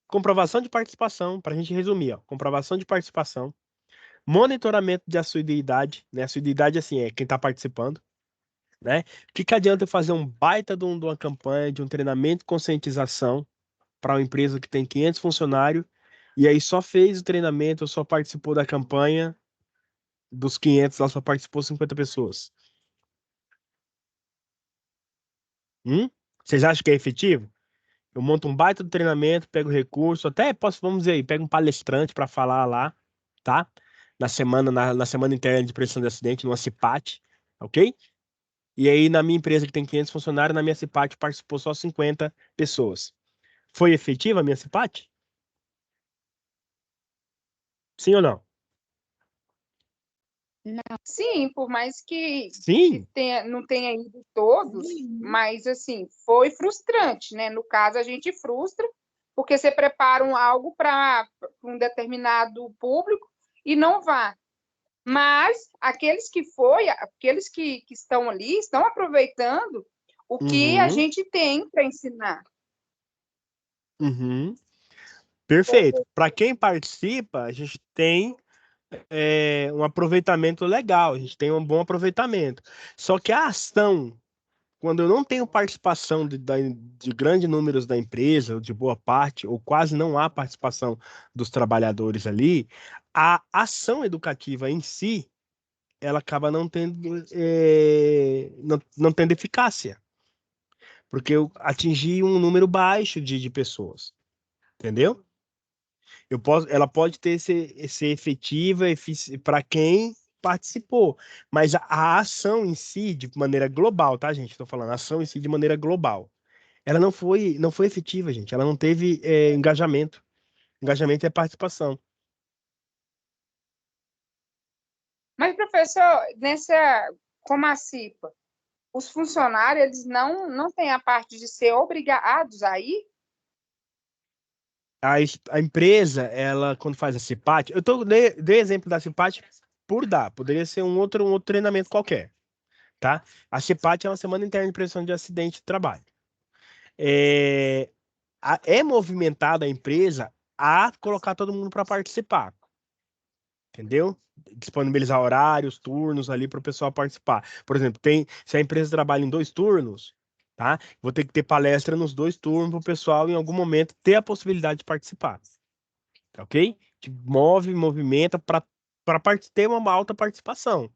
Comprovação de participação, para a gente resumir, ó. Comprovação de participação. Monitoramento de assiduidade, né? Assiduidade, assim, é quem está participando, né? O que adianta eu fazer um baita de uma campanha, de um treinamento de conscientização para uma empresa que tem 500 funcionários e aí só fez o treinamento, só participou da campanha, dos 500, ela só participou 50 pessoas. Vocês acham que é efetivo? Eu monto um baita do treinamento, pego recurso, até posso, vamos dizer aí, pego um palestrante para falar lá, tá? Na semana interna de prevenção de acidente, numa CIPAT, ok? E aí, na minha empresa que tem 500 funcionários, na minha CIPAT participou só 50 pessoas. Foi efetiva a minha CIPAT? Sim ou não? Não. Sim, por mais Sim. não tenha ido todos, mas assim, foi frustrante, né? No caso, a gente frustra, porque você prepara algo para um determinado público e não vá. Mas aqueles que estão ali, estão aproveitando o que a gente tem para ensinar. Perfeito. Para quem participa, a gente tem um aproveitamento legal, a gente tem um bom aproveitamento. Só que a ação quando eu não tenho participação de grandes números da empresa, ou de boa parte, ou quase não há participação dos trabalhadores ali, a ação educativa em si, ela acaba não tendo, não tendo eficácia, porque eu atingi um número baixo de pessoas, entendeu? Ela pode ser efetiva para quem participou, mas a ação em si, de maneira global, tá, gente? Estou falando, a ação em si de maneira global. Ela não foi efetiva, gente. Ela não teve engajamento. Engajamento é participação. Mas, professor, como a CIPA, os funcionários, eles não têm a parte de ser obrigados a ir? A empresa, ela, quando faz a CIPAT, dei exemplo da CIPAT por dar, poderia ser um outro treinamento qualquer, tá? A CIPAT é uma semana interna de prevenção de acidente de trabalho. É movimentada a empresa a colocar todo mundo para participar, entendeu? Disponibilizar horários, turnos ali para o pessoal participar. Por exemplo, se a empresa trabalha em 2 turnos, tá? Vou ter que ter palestra nos 2 turnos para o pessoal, em algum momento, ter a possibilidade de participar, tá ok? Movimenta para ter uma alta participação.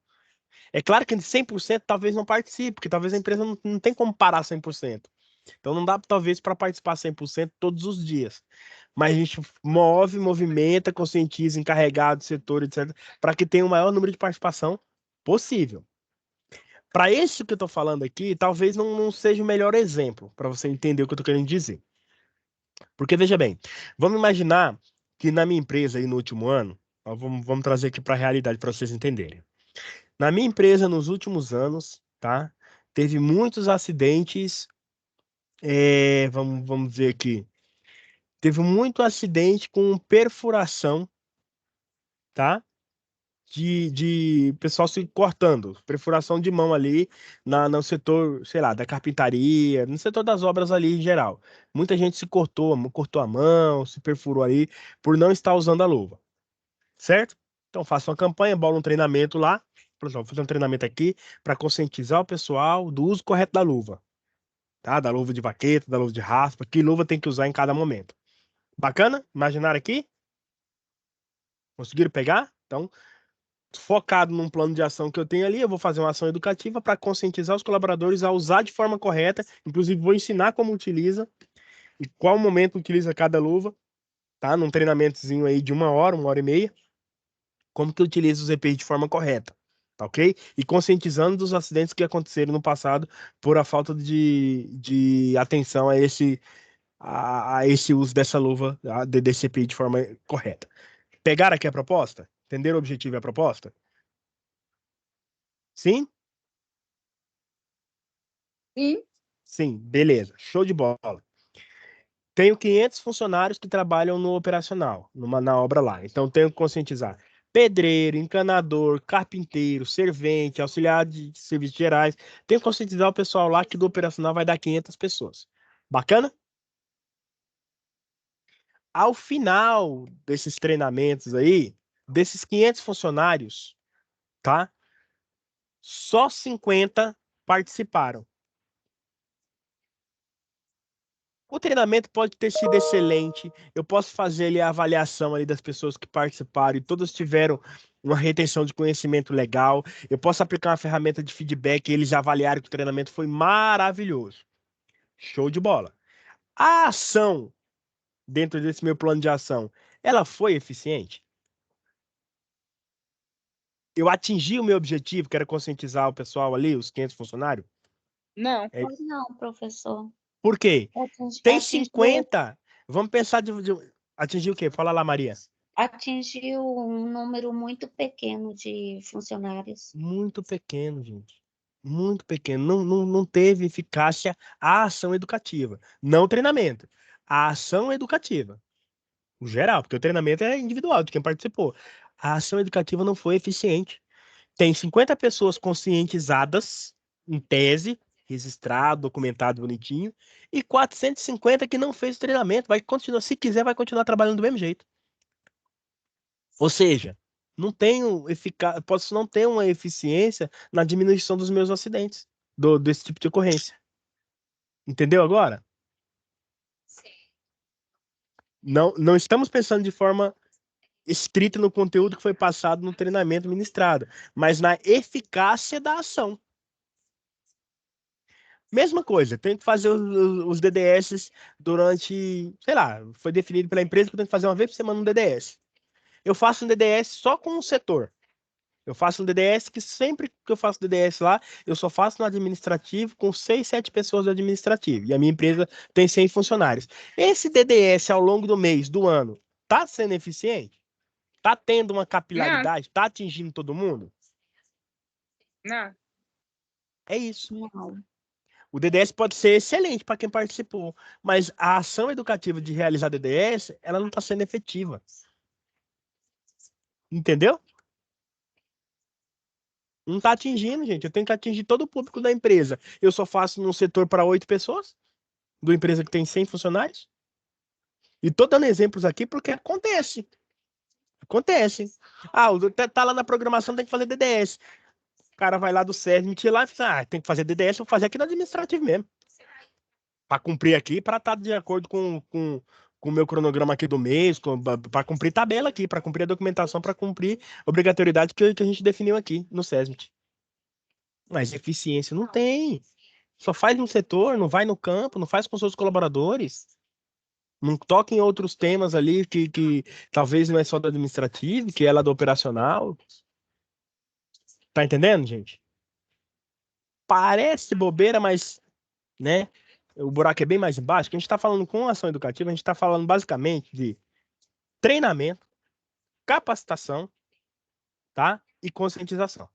É claro que 100% talvez não participe, porque talvez a empresa não tem como parar 100%. Então não dá talvez para participar 100% todos os dias. Mas a gente movimenta, conscientiza, encarregado, setor, etc., para que tenha o maior número de participação possível. Para esse que eu estou falando aqui, talvez não seja o melhor exemplo para você entender o que eu estou querendo dizer. Porque, veja bem, vamos imaginar que na minha empresa aí no último ano, vamos trazer aqui para a realidade para vocês entenderem. Na minha empresa, nos últimos anos, tá? Teve muitos acidentes. Vamos dizer aqui. Teve muito acidente com perfuração, tá? De pessoal se cortando, perfuração de mão ali no setor, sei lá, da carpintaria, no setor das obras ali em geral. Muita gente se cortou a mão, se perfurou ali por não estar usando a luva, certo? Então faça uma campanha, bola um treinamento lá, por exemplo, vou fazer um treinamento aqui para conscientizar o pessoal do uso correto da luva, tá? Da luva de vaqueta, da luva de raspa, que luva tem que usar em cada momento. Bacana? Imaginaram aqui? Conseguiram pegar? Então, focado num plano de ação que eu tenho ali, eu vou fazer uma ação educativa para conscientizar os colaboradores a usar de forma correta. Inclusive, vou ensinar como utiliza e qual momento utiliza cada luva, tá? Num treinamentozinho aí de 1 hora e meia, como que utiliza os EPIs de forma correta, tá ok? E conscientizando dos acidentes que aconteceram no passado por a falta de atenção a esse uso dessa luva, desse EPI de forma correta. Pegaram aqui a proposta? Entenderam o objetivo e a proposta? Sim? Sim. Sim, beleza. Show de bola. Tenho 500 funcionários que trabalham no operacional, na obra lá. Então, tenho que conscientizar pedreiro, encanador, carpinteiro, servente, auxiliar de serviços gerais. Tenho que conscientizar o pessoal lá que do operacional vai dar 500 pessoas. Bacana? Ao final desses treinamentos aí, desses 500 funcionários, tá? Só 50 participaram. O treinamento pode ter sido excelente. Eu posso fazer ali a avaliação ali das pessoas que participaram e todas tiveram uma retenção de conhecimento legal. Eu posso aplicar uma ferramenta de feedback e eles avaliaram que o treinamento foi maravilhoso. Show de bola. A ação dentro desse meu plano de ação, ela foi eficiente? Eu atingi o meu objetivo, que era conscientizar o pessoal ali, os 500 funcionários? Não. Não, professor. Por quê? Tem Atingiu 50. Vamos pensar atingir o quê? Fala lá, Maria. atingiu um número muito pequeno de funcionários. Muito pequeno, gente. Muito pequeno. Não teve eficácia a ação educativa. Não o treinamento. A ação educativa. O geral, porque o treinamento é individual de quem participou. A ação educativa não foi eficiente. Tem 50 pessoas conscientizadas, em tese, registrado, documentado bonitinho, e 450 que não fez o treinamento. Vai continuar, se quiser, vai continuar trabalhando do mesmo jeito. Ou seja, posso não ter uma eficiência na diminuição dos meus acidentes, desse tipo de ocorrência. Entendeu agora? Não estamos pensando de forma estrita no conteúdo que foi passado no treinamento ministrado, mas na eficácia da ação. Mesma coisa, tem que fazer os DDS durante, sei lá, foi definido pela empresa que eu tenho que fazer uma vez por semana um DDS. Eu faço um DDS só com um setor. Eu faço um DDS que sempre que eu faço DDS lá, eu só faço no administrativo com 6, 7 pessoas do administrativo. E a minha empresa tem 100 funcionários. Esse DDS ao longo do mês, do ano, tá sendo eficiente? Tá tendo uma Não, capilaridade? Tá atingindo todo mundo? não. É isso. Não. O DDS pode ser excelente para quem participou, mas a ação educativa de realizar DDS, ela não está sendo efetiva. Entendeu? Não está atingindo, gente. Eu tenho que atingir todo o público da empresa. Eu só faço num setor para 8 pessoas, de uma empresa que tem 100 funcionários. E estou dando exemplos aqui porque acontece. Acontece. Ah, tá lá na programação, tem que fazer DDS. O cara vai lá do SESMIT lá e fala, tem que fazer DDS, vou fazer aqui no administrativo mesmo. Para cumprir aqui, para estar de acordo com o meu cronograma aqui do mês, para cumprir tabela aqui, para cumprir a documentação, para cumprir a obrigatoriedade que a gente definiu aqui no SESMIT. Mas eficiência não tem. Só faz no setor, não vai no campo, não faz com seus colaboradores. Não toca em outros temas ali que talvez não é só do administrativo, que é lá do operacional. Tá entendendo, gente? Parece bobeira, mas, né? O buraco é bem mais embaixo. Que a gente está falando com ação educativa, a gente está falando basicamente de treinamento, capacitação, tá? E conscientização.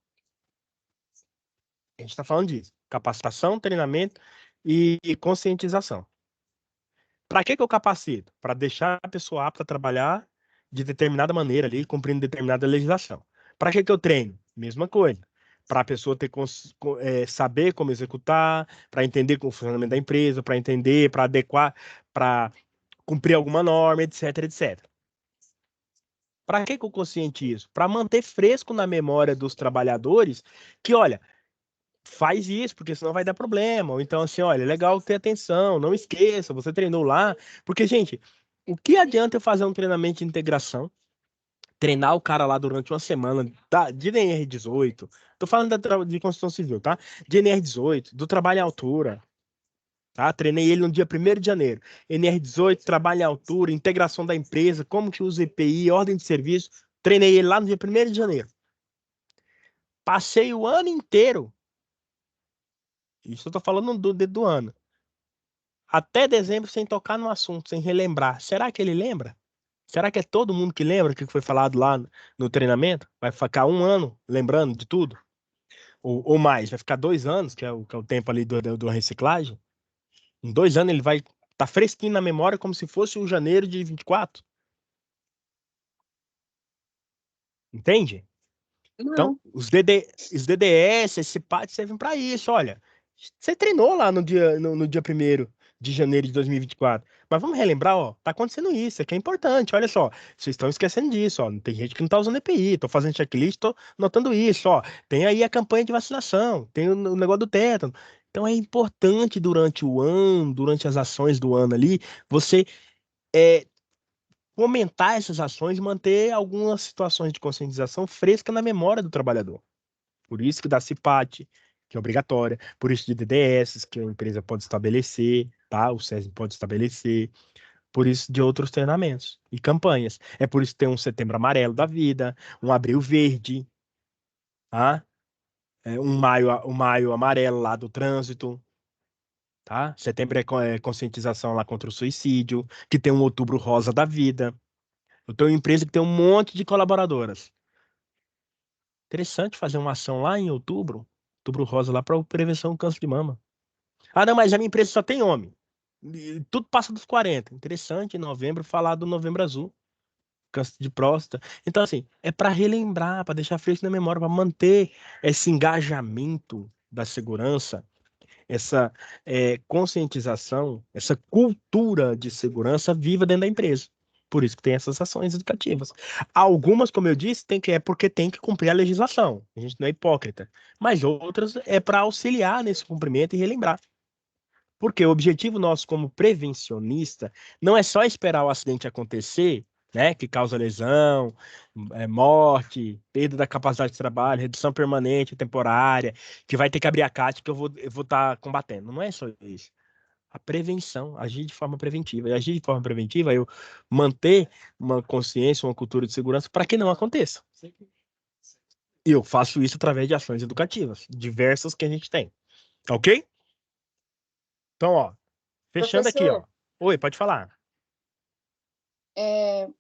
A gente está falando disso. Capacitação, treinamento e conscientização. Para que eu capacito? Para deixar a pessoa apta a trabalhar de determinada maneira ali, cumprindo determinada legislação. Para que eu treino? Mesma coisa. Para a pessoa saber como executar, para entender o funcionamento da empresa, para entender, para adequar, para cumprir alguma norma, etc, etc. Para que eu conscientizo? Para manter fresco na memória dos trabalhadores que, olha, faz isso, porque senão vai dar problema. Ou então, assim, olha, é legal ter atenção, não esqueça, você treinou lá. Porque, gente, o que adianta eu fazer um treinamento de integração, treinar o cara lá durante uma semana, de NR18, tô falando de construção civil, tá? De NR18, do trabalho em altura, tá? Treinei ele no dia 1º de janeiro. NR18, trabalho em altura, integração da empresa, como que usa EPI, ordem de serviço. Treinei ele lá no dia 1º de janeiro. Passei o ano inteiro. Isso eu tô falando do ano. Até dezembro sem tocar no assunto, sem relembrar. Será que ele lembra? Será que é todo mundo que lembra o que foi falado lá no treinamento? Vai ficar um ano lembrando de tudo? Ou mais? Vai ficar 2 anos, que é o tempo ali do reciclagem? Em 2 anos ele vai estar fresquinho na memória como se fosse o janeiro de 24. Entende? Então, Não. os DDS, esse PAT servem para isso. Olha, você treinou lá no dia 1º de janeiro de 2024. Mas vamos relembrar, ó, tá acontecendo isso aqui é importante. Olha só, vocês estão esquecendo disso, ó. Tem gente que não tá usando EPI, tô fazendo checklist, tô notando isso, ó. Tem aí a campanha de vacinação, tem o negócio do tétano. Então é importante durante o ano, durante as ações do ano ali, você é, fomentar essas ações e manter algumas situações de conscientização fresca na memória do trabalhador. Por isso que da CIPAT, que é obrigatória, por isso de DDS, que a empresa pode estabelecer, tá? O SESI pode estabelecer, por isso de outros treinamentos e campanhas. É por isso que tem um Setembro Amarelo da vida, um Abril Verde, tá? Um maio Amarelo lá do trânsito, tá? Setembro é conscientização lá contra o suicídio, que tem um Outubro Rosa da vida. Eu tenho uma empresa que tem um monte de colaboradoras. Interessante fazer uma ação lá em outubro rosa lá para prevenção do câncer de mama. Ah, não, mas a minha empresa só tem homem. E tudo passa dos 40. Interessante, em novembro, falar do Novembro Azul, câncer de próstata. Então, assim, é para relembrar, para deixar fresco na memória, para manter esse engajamento da segurança, essa conscientização, essa cultura de segurança viva dentro da empresa. Por isso que tem essas ações educativas. Algumas, como eu disse, é porque tem que cumprir a legislação. A gente não é hipócrita. Mas outras é para auxiliar nesse cumprimento e relembrar. Porque o objetivo nosso como prevencionista não é só esperar o acidente acontecer, né, que causa lesão, morte, perda da capacidade de trabalho, redução permanente, temporária, que vai ter que abrir a CAT que eu vou estar combatendo. Não é só isso. A prevenção, agir de forma preventiva. E agir de forma preventiva é eu manter uma consciência, uma cultura de segurança para que não aconteça. E eu faço isso através de ações educativas, diversas que a gente tem. Ok? Então, ó, fechando aqui, ó. Professor, Oi, pode falar.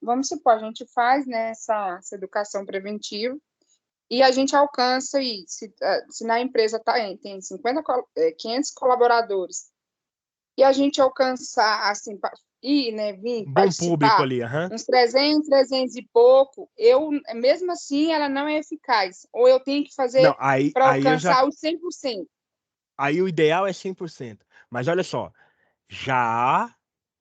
vamos supor, a gente faz, né, essa educação preventiva e a gente alcança aí, se na empresa tem 500 colaboradores, e a gente alcançar, assim, ir, né, vir Bom público participar, ali, aham. uns 300 e pouco, mesmo assim, ela não é eficaz. Ou eu tenho que fazer Não, aí para eu já. alcançar os 100%. Aí o ideal é 100%. Mas olha só, já há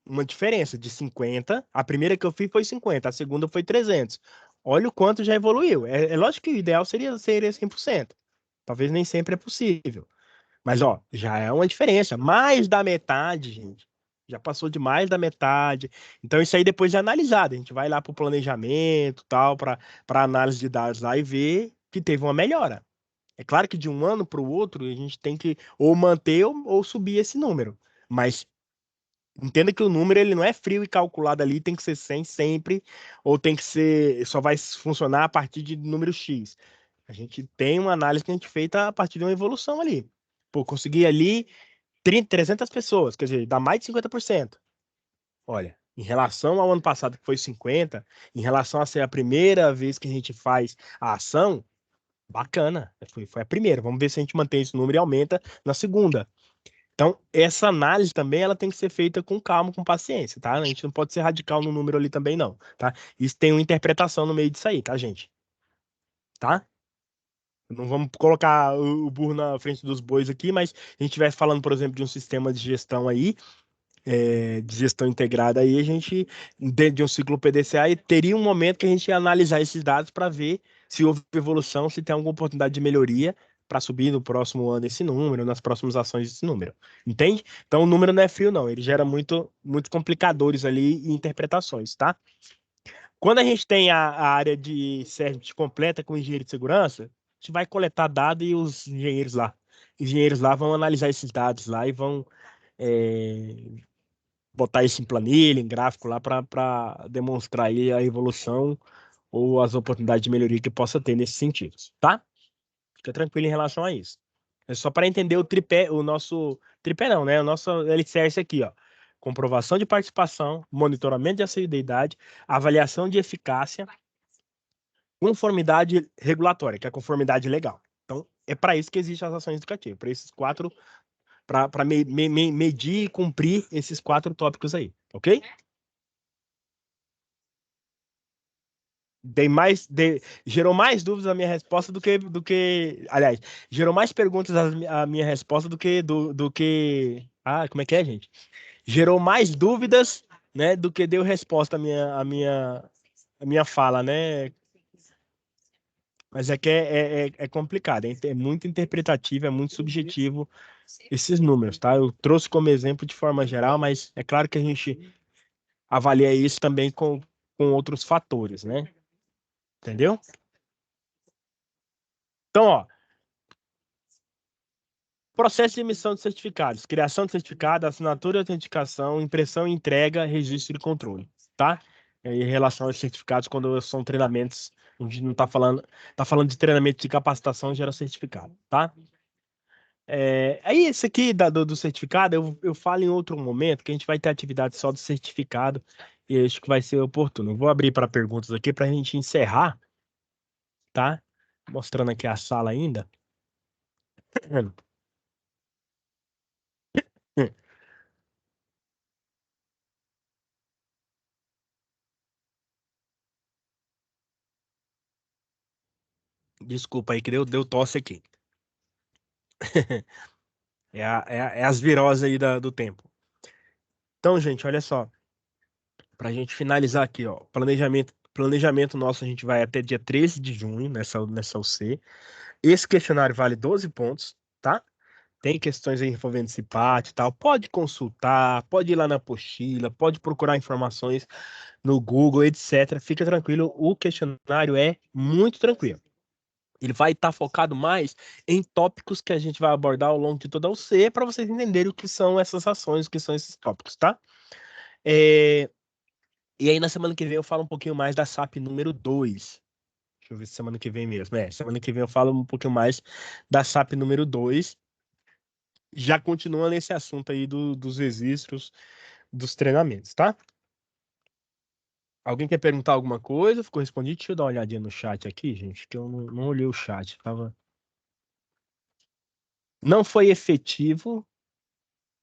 uma diferença de 50. A primeira que eu fiz foi 50, a segunda foi 300. Olha o quanto já evoluiu. É lógico que o ideal seria 100%. Talvez nem sempre é possível. Mas, ó, já é uma diferença. Mais da metade, gente. Já passou de mais da metade. Então, isso aí depois é analisado. A gente vai lá para o planejamento, tal, para análise de dados lá e ver que teve uma melhora. É claro que de um ano para o outro, a gente tem que ou manter ou subir esse número. Mas entenda que o número ele não é frio e calculado ali, tem que ser 100 sempre, ou tem que ser, só vai funcionar a partir de número X. A gente tem uma análise que a gente feita a partir de uma evolução ali. Pô, consegui ali 300 pessoas, quer dizer, dá mais de 50%. Olha, em relação ao ano passado, que foi 50, em relação a ser a primeira vez que a gente faz a ação, bacana. Foi a primeira. Vamos ver se a gente mantém esse número e aumenta na segunda. Então, essa análise também ela tem que ser feita com calma, com paciência, tá? A gente não pode ser radical no número ali também, não, tá? Isso tem uma interpretação no meio disso aí, tá, gente? Tá? Não vamos colocar o burro na frente dos bois aqui, mas a gente estiver falando, por exemplo, de um sistema de gestão aí, de gestão integrada aí, a gente, dentro de um ciclo PDCA, teria um momento que a gente ia analisar esses dados para ver se houve evolução, se tem alguma oportunidade de melhoria para subir no próximo ano esse número, nas próximas ações esse número. Entende? Então o número não é frio, não. Ele gera muitos complicadores ali e interpretações, tá? Quando a gente tem a área de serviço completa com engenheiro de segurança, a gente vai coletar dados e os engenheiros lá vão analisar esses dados lá e vão é, botar isso em planilha, em gráfico lá para demonstrar aí a evolução ou as oportunidades de melhoria que possa ter nesses sentidos, tá? Fica tranquilo em relação a isso. É só para entender o tripé, o nosso tripé não, né? O nosso alicerce aqui, ó. Comprovação de participação, monitoramento de assiduidade, avaliação de eficácia, conformidade regulatória, que é a conformidade legal. Então, é para isso que existem as ações educativas, para esses quatro, para medir e cumprir esses 4 tópicos aí, ok? Gerou mais dúvidas a minha resposta aliás, gerou mais perguntas a minha resposta do que, como é que é, gente? Gerou mais dúvidas, né, do que deu resposta a minha fala, né? Mas é que é complicado, é muito interpretativo, é muito subjetivo esses números, tá? Eu trouxe como exemplo de forma geral, mas é claro que a gente avalia isso também com outros fatores, né? Entendeu? Então, ó, processo de emissão de certificados, criação de certificado, assinatura e autenticação, impressão e entrega, registro e controle, tá? Em relação aos certificados, quando são treinamentos, a gente não está falando, tá falando de treinamento de capacitação, gera certificado, tá? Aí, esse aqui do certificado, eu falo em outro momento, que a gente vai ter atividade só do certificado, e acho que vai ser oportuno. Eu vou abrir para perguntas aqui para a gente encerrar, tá? Mostrando aqui a sala ainda. Desculpa aí que deu tosse aqui. É as viroses aí do tempo. Então, gente, olha só. Para a gente finalizar aqui, ó. Planejamento nosso, a gente vai até dia 13 de junho nessa UC. Esse questionário vale 12 pontos, tá? tem questões aí envolvendo esse pátio e tal, pode consultar, pode ir lá na apostila, pode procurar informações no Google, etc. Fica tranquilo, o questionário é muito tranquilo. Ele vai estar focado mais em tópicos que a gente vai abordar ao longo de toda a UC, para vocês entenderem o que são essas ações, o que são esses tópicos, tá? E aí, na semana que vem, eu falo um pouquinho mais da SAP número 2. Deixa eu ver se semana que vem mesmo. Semana que vem eu falo um pouquinho mais da SAP número 2. Já continua nesse assunto aí dos registros dos treinamentos, tá? Alguém quer perguntar alguma coisa? Ficou respondido? Deixa eu dar uma olhadinha no chat aqui, gente, que eu não olhei o chat. Não foi efetivo.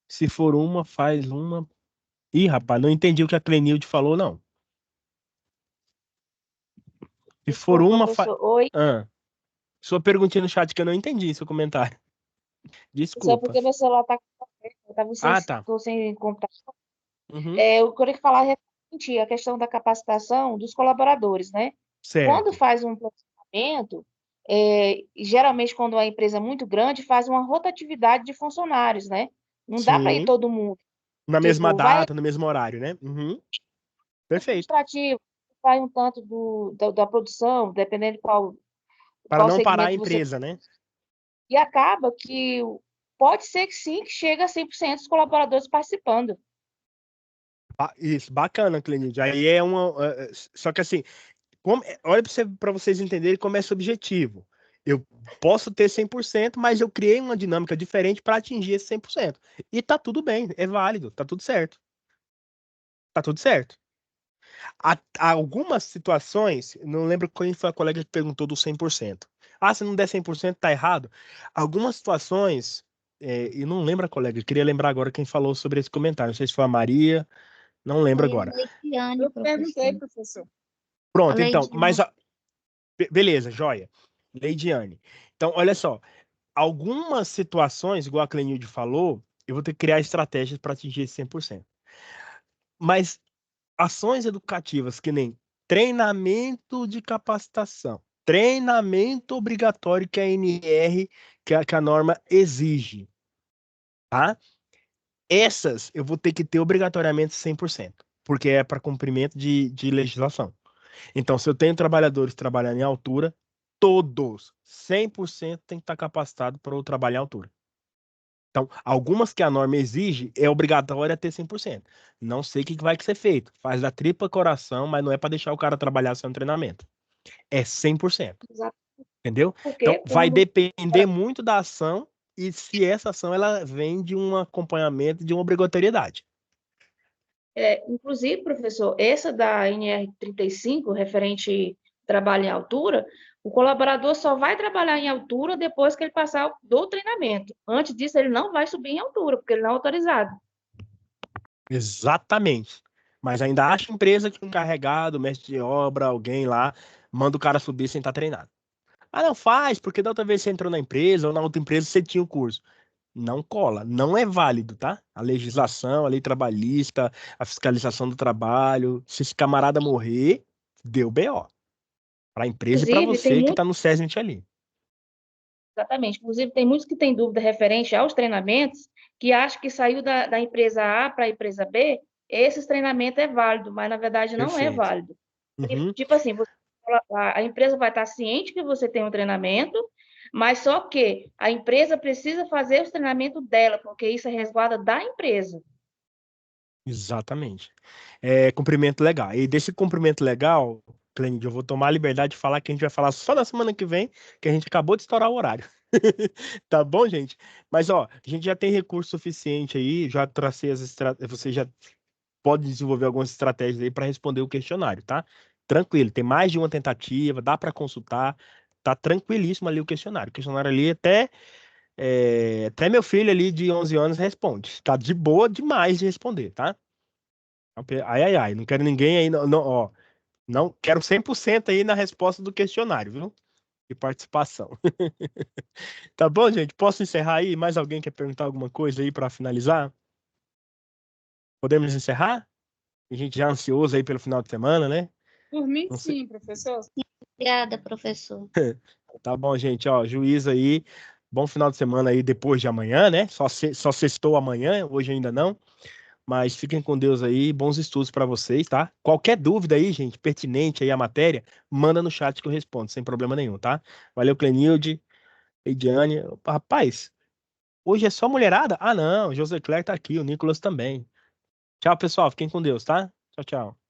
Se for uma, faz uma. Ih, rapaz, não entendi o que a Clenilde falou, não. Se for Desculpa, uma, professor. Oi. Sua perguntinha no chat que eu não entendi, seu comentário. Só Desculpa. porque meu celular tá com Tá. tô sem computador. Uhum. Eu queria falar referente à questão da capacitação dos colaboradores, né? Quando Certo. faz um planejamento, geralmente quando a empresa é muito grande, faz uma rotatividade de funcionários, né? Não dá para ir Sim. todo mundo. Na mesma Tipo, vai data, no mesmo horário, né? Uhum. Perfeito. administrativo, vai um tanto da produção, dependendo de Para qual não parar a segmento você... empresa, né? E acaba que pode ser que sim, que chega a 100% dos colaboradores participando. Isso, bacana, Clenide. Aí é uma. Só que assim, olha para vocês entenderem como é subjetivo. Eu posso ter 100%, mas eu criei uma dinâmica diferente para atingir esse 100%. E tá tudo bem, é válido, tá tudo certo. Tá tudo certo. Há algumas situações, não lembro quem foi a colega que perguntou do 100%. Ah, se não der 100%, tá errado. Algumas situações, e não lembro a colega, eu queria lembrar agora quem falou sobre esse comentário. Não sei se foi a Maria, não lembro Foi a agora. Leidiane, Eu perguntei, professor. professor. Pronto, A então, mas Leidiane. beleza, joia. Leidiane. Então, olha só, algumas situações, igual a Clenilde falou, eu vou ter que criar estratégias para atingir esse 100%. Mas ações educativas que nem treinamento de capacitação, treinamento obrigatório que a NR, que a norma exige, tá? Essas eu vou ter que ter obrigatoriamente 100%, porque é para cumprimento de legislação. Então, se eu tenho trabalhadores trabalhando em altura, todos, 100% tem que estar capacitado para eu trabalhar em altura. Então, algumas que a norma exige, é obrigatório ter 100%. Não sei o que vai ser feito. Faz da tripa coração, mas não é para deixar o cara trabalhar sem um treinamento. É 100%. Exato. Entendeu? Então, Porque vai quando... depender muito da ação e se essa ação ela vem de um acompanhamento, de uma obrigatoriedade. Inclusive, professor, essa da NR35, referente trabalho em altura, o colaborador só vai trabalhar em altura depois que ele passar do treinamento. Antes disso, ele não vai subir em altura, porque ele não é autorizado. Exatamente. Mas ainda acha empresa que um encarregado, mestre de obra, alguém lá, manda o cara subir sem estar treinado. Ah, não faz, porque da outra vez você entrou na empresa ou na outra empresa você tinha o curso. Não cola, não é válido, tá? A legislação, a lei trabalhista, a fiscalização do trabalho. Se esse camarada morrer, deu BO. Para a empresa e para Inclusive, tem você que muito... está no SESNIT ali. Exatamente. Inclusive, tem muitos que têm dúvida referente aos treinamentos, que acham que saiu da empresa A para a empresa B, esse treinamento é válido, mas na verdade não é Perfeito. válido. Uhum. Tipo assim, a empresa vai estar ciente que você tem um treinamento, mas só que a empresa precisa fazer o treinamento dela, porque isso é resguarda da empresa. Exatamente. Cumprimento legal. E desse cumprimento legal, Clênide, eu vou tomar a liberdade de falar que a gente vai falar só na semana que vem, que a gente acabou de estourar o horário. Tá bom, gente? Mas, ó, a gente já tem recurso suficiente aí, já tracei as estratégias, você já pode desenvolver algumas estratégias aí para responder o questionário, tá? Tranquilo, tem mais de uma tentativa, dá para consultar, tá tranquilíssimo ali o questionário. O questionário ali até meu filho ali de 11 anos responde. Tá de boa demais de responder, tá? Ai, ai, ai, não quero ninguém aí, não, ó, não quero 100% aí na resposta do questionário, viu? De participação. Tá bom, gente? Posso encerrar aí? Mais alguém quer perguntar alguma coisa aí para finalizar? Podemos encerrar? A gente já ansioso aí pelo final de semana, né? Por mim, Não sei. sim, professor. Obrigada, professor. Tá bom, gente, ó, juízo aí. Bom final de semana aí depois de amanhã, né? Só sextou amanhã, hoje ainda não. Mas fiquem com Deus aí, bons estudos para vocês, tá? Qualquer dúvida aí, gente, pertinente aí à matéria, manda no chat que eu respondo, sem problema nenhum, tá? Valeu, Clenilde, Ediane. Rapaz, hoje é só mulherada? Ah, não, o José Clerc tá aqui, o Nicolas também. Tchau, pessoal, fiquem com Deus, tá? Tchau, tchau.